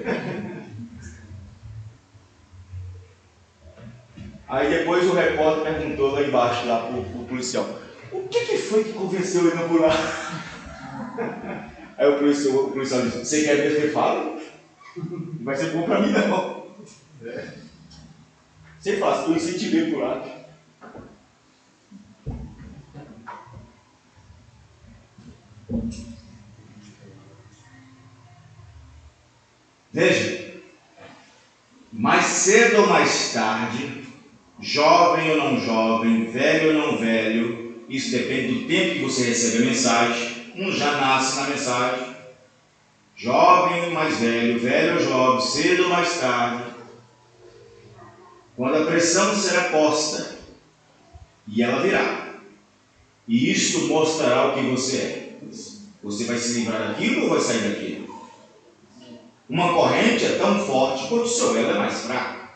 Aí depois o repórter perguntou lá embaixo lá pro policial: o que foi que convenceu ele a não pular? Aí o policial disse: você quer mesmo que ele fale? Não vai ser bom pra mim não. Você faz, eu incentivei a pular. Veja, mais cedo ou mais tarde, jovem ou não jovem, velho ou não velho, isso depende do tempo que você recebe a mensagem. Um já nasce na mensagem, jovem ou mais velho, velho ou jovem, cedo ou mais tarde, quando a pressão será posta, e ela virá, e isto mostrará o que você é. Você vai se livrar daquilo ou vai sair daquilo? Uma corrente é tão forte quanto o seu elo é mais fraco.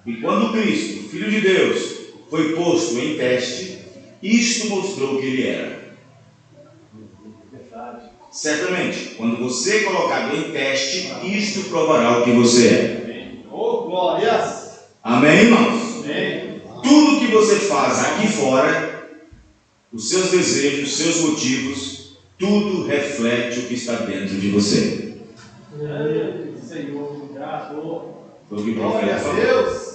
E quando Cristo, Filho de Deus, foi posto em teste, isto mostrou o que ele era. Certamente, quando você é colocado em teste, isto provará o que você é. Oh, glórias! Amém, irmãos? Amém. Tudo que você faz aqui fora os seus desejos, os seus motivos, tudo reflete o que está dentro de você. Senhor, graças. Foi o que o Glória profeta a falou. Deus.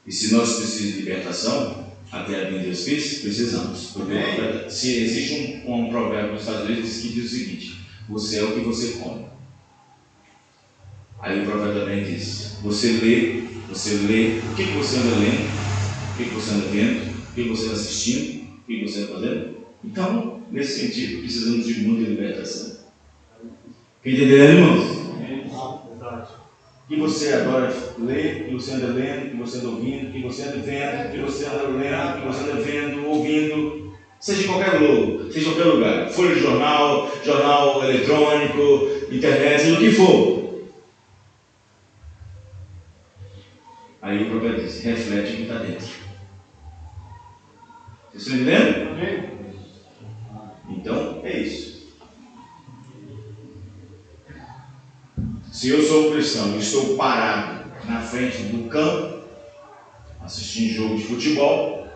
E se nós precisamos de libertação, até a vinda de Jesus Cristo, precisamos. Porque se existe um provérbio nos Estados Unidos que diz o seguinte: você é o que você come. Aí o profeta também diz: você lê, o que você anda lendo, o que você anda vendo, o que você anda assistindo, o que você anda fazendo. Então, nesse sentido, precisamos de muita libertação. Entenderam, irmãos? O que você agora lê, o que você anda lendo, o que você anda ouvindo, o que você anda vendo, o que você anda lendo, o que você anda vendo, ouvindo, seja em qualquer lugar, folha de jornal, jornal eletrônico, internet, seja o que for. Aí o profeta diz: reflete o que está dentro. Vocês estão entendendo? Então, é isso. Se eu sou cristão e estou parado na frente do campo, assistindo jogo de futebol,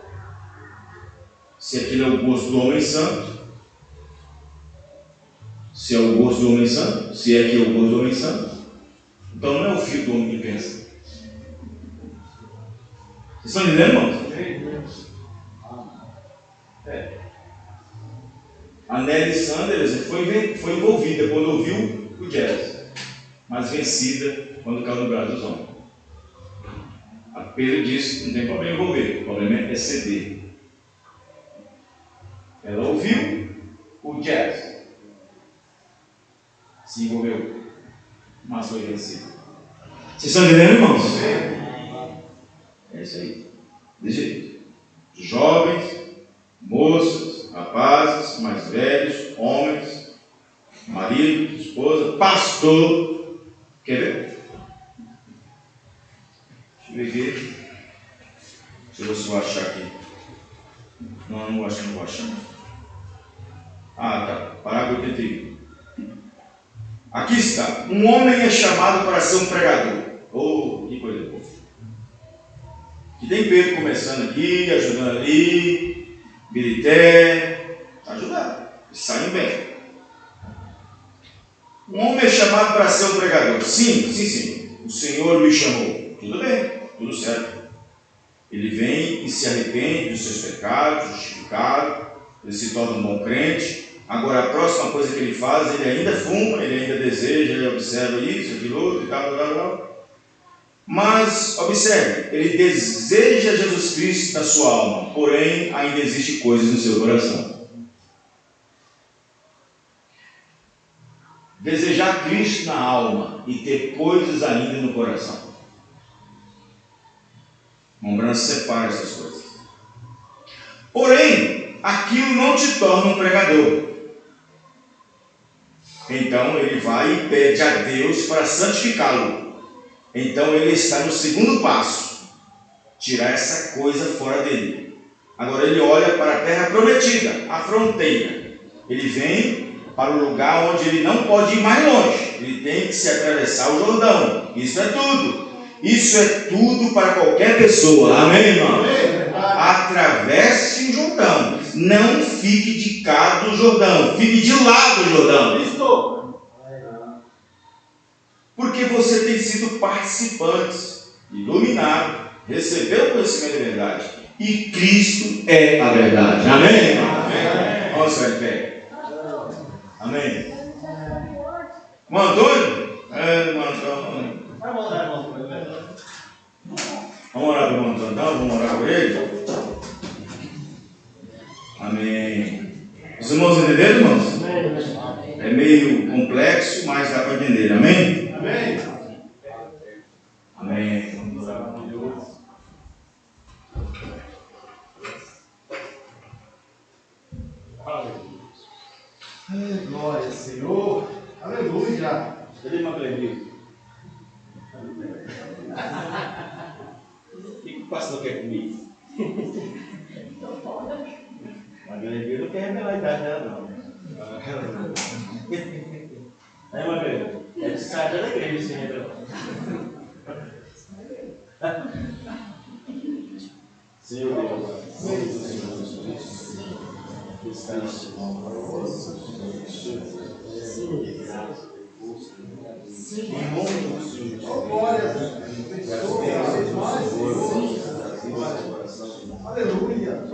se aquilo é o gosto do homem santo, se é o gosto do homem santo, se é que é o gosto do homem santo, então não é o filho do homem que pensa. Vocês estão entendendo, irmãos? A Nelly Sanders foi envolvida quando ouviu o jazz, mas vencida quando caiu no braço dos homens. A Pedro disse: não tem problema envolver, o problema é ceder. Ela ouviu o jazz, se envolveu, mas foi vencida. Vocês estão entendendo, irmãos? É isso aí. Desse jeito. Jovens, moças, rapazes, mais velhos, homens, marido, esposa, pastor. Quer ver? Deixa eu ver. Deixa eu só achar aqui. Não vou achar. Ah, tá. Parágrafo 81. Aqui está. Um homem é chamado para ser um pregador. Oh, que coisa boa. Que tem Pedro começando aqui, ajudando ali, Birité, ajudando. Eles saem bem. Um homem é chamado para ser um pregador. Sim. O Senhor me chamou. Tudo bem, tudo certo. Ele vem e se arrepende dos seus pecados, justificado. Ele se torna um bom crente. Agora, a próxima coisa que ele faz, ele ainda fuma, ele ainda deseja, ele observa isso, aquilo, outro e tal. Mas, observe, ele deseja Jesus Cristo na sua alma, porém, ainda existem coisas no seu coração. Desejar Cristo na alma e ter coisas ainda no coração. Mombrança separa essas coisas. Porém, aquilo não te torna um pregador. Então, ele vai e pede a Deus para santificá-lo. Então ele está no segundo passo, tirar essa coisa fora dele. Agora ele olha para a terra prometida, a fronteira. Ele vem para o lugar onde ele não pode ir mais longe. Ele tem que se atravessar o Jordão. Isso é tudo. Isso é tudo para qualquer pessoa. Amém, irmão? Atravesse o Jordão. Não fique de cá do Jordão. Fique de lado do Jordão. Estou. Porque você tem sido participante, iluminado, recebeu o conhecimento da verdade. E Cristo é a verdade. Amém? Amém. Vamos ficar de pé. Amém. Irmão Antônio? Irmão Antônio. Vamos orar para o irmão Antônio, então? Vamos orar por ele? Amém. Os irmãos entenderam, irmãos? É meio complexo, mas dá para entender. Amém? Amém. Amém. Ai, glória, Senhor. Aleluia. Cadê o Maclevinho? O que o pastor quer comigo? Maclevinho não quer revelar a idade dela, não. Aí, Maclevinho, é de sair da igreja sem revelar. Senhor Deus. Aleluia.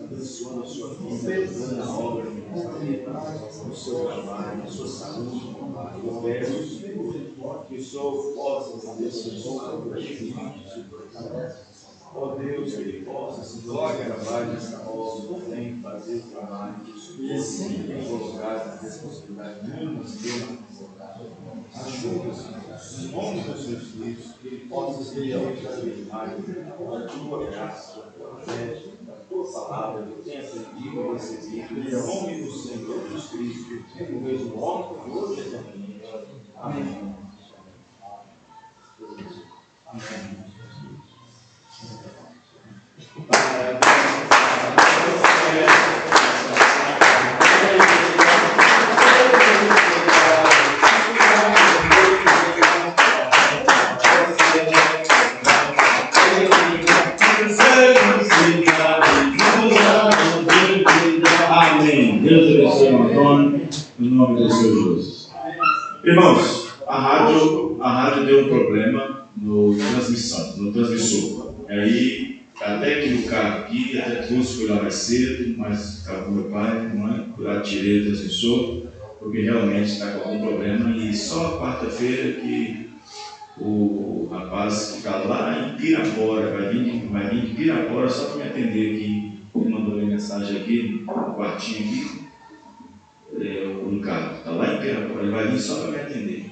Abençoa a sua vida, na obra, no seu trabalho, na sua saúde, no verso, que o Senhor possa abençoar o ó Deus, que Ele possa se trabalhar nessa obra, também fazer o trabalho, tem colocado a responsabilidade nenhuma, ajuda-se, em nome dos seus filhos, que Ele possa ser cada vez mais a tua graça, a tua fé, a tua palavra, que eu tenha aprendido e recebido, em nome do Senhor Jesus Cristo, o mesmo ontem, hoje e também. Amém. Amém. Amém. Deus abençoe o Antônio, no nome do Senhor Jesus. Irmãos, a rádio deu um problema no transmissor. Aí, até que o carro aqui, até trouxe, fui lá mais cedo, mas estava com meu pai, mãe, fui lá, tirei o transmissor, porque realmente está com algum problema. E só quarta-feira que o rapaz que está lá em Pirapora, vai vir de Pirapora só para me atender aqui. Ele mandou uma mensagem aqui, no quartinho aqui, um carro, está lá em Pirapora, ele vai vir só para me atender,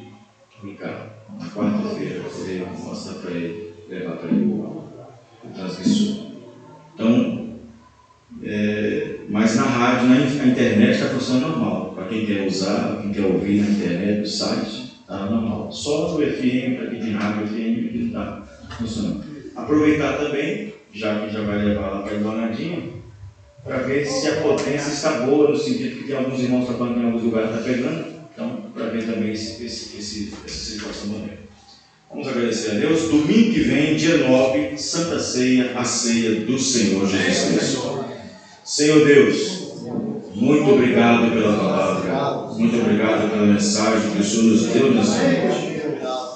um carro, na quarta-feira, eu vou mostrar para ele, levar para ele o transmissor. Então, mas na rádio, na internet está funcionando normal, para quem quer usar, quem quer ouvir na internet, no site, está normal. Só no FM, para quem tem rádio FM, que está funcionando. Aproveitar também, já que já vai levar lá para a Donadinha, para ver se a potência está boa, no sentido que tem alguns irmãos trabalhando em alguns lugares, está pegando, então, para ver também essa situação também. Vamos agradecer a Deus. Domingo que vem, dia 9, Santa Ceia, a ceia do Senhor Jesus Cristo. Senhor Deus, muito obrigado pela palavra, muito obrigado pela mensagem que o Senhor nos deu nessa noite.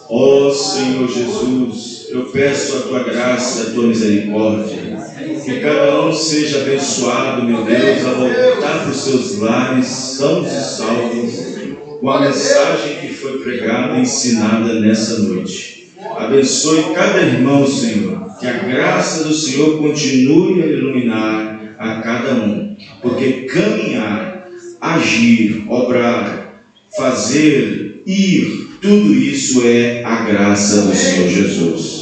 Ó Senhor Jesus, eu peço a tua graça, a tua misericórdia, que cada um seja abençoado, meu Deus, a voltar para os seus lares, sãos e salvos, com a mensagem que foi pregada e ensinada nessa noite. Abençoe cada irmão, Senhor, que a graça do Senhor continue a iluminar a cada um, porque caminhar, agir, obrar, fazer, ir, tudo isso é a graça do Senhor Jesus.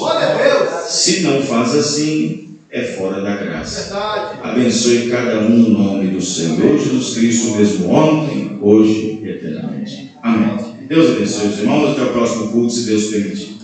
Se não faz assim, é fora da graça. Abençoe cada um no nome do Senhor Jesus Cristo, mesmo ontem, hoje e eternamente. Amém. Deus abençoe os irmãos. Até o próximo culto, se Deus permitir.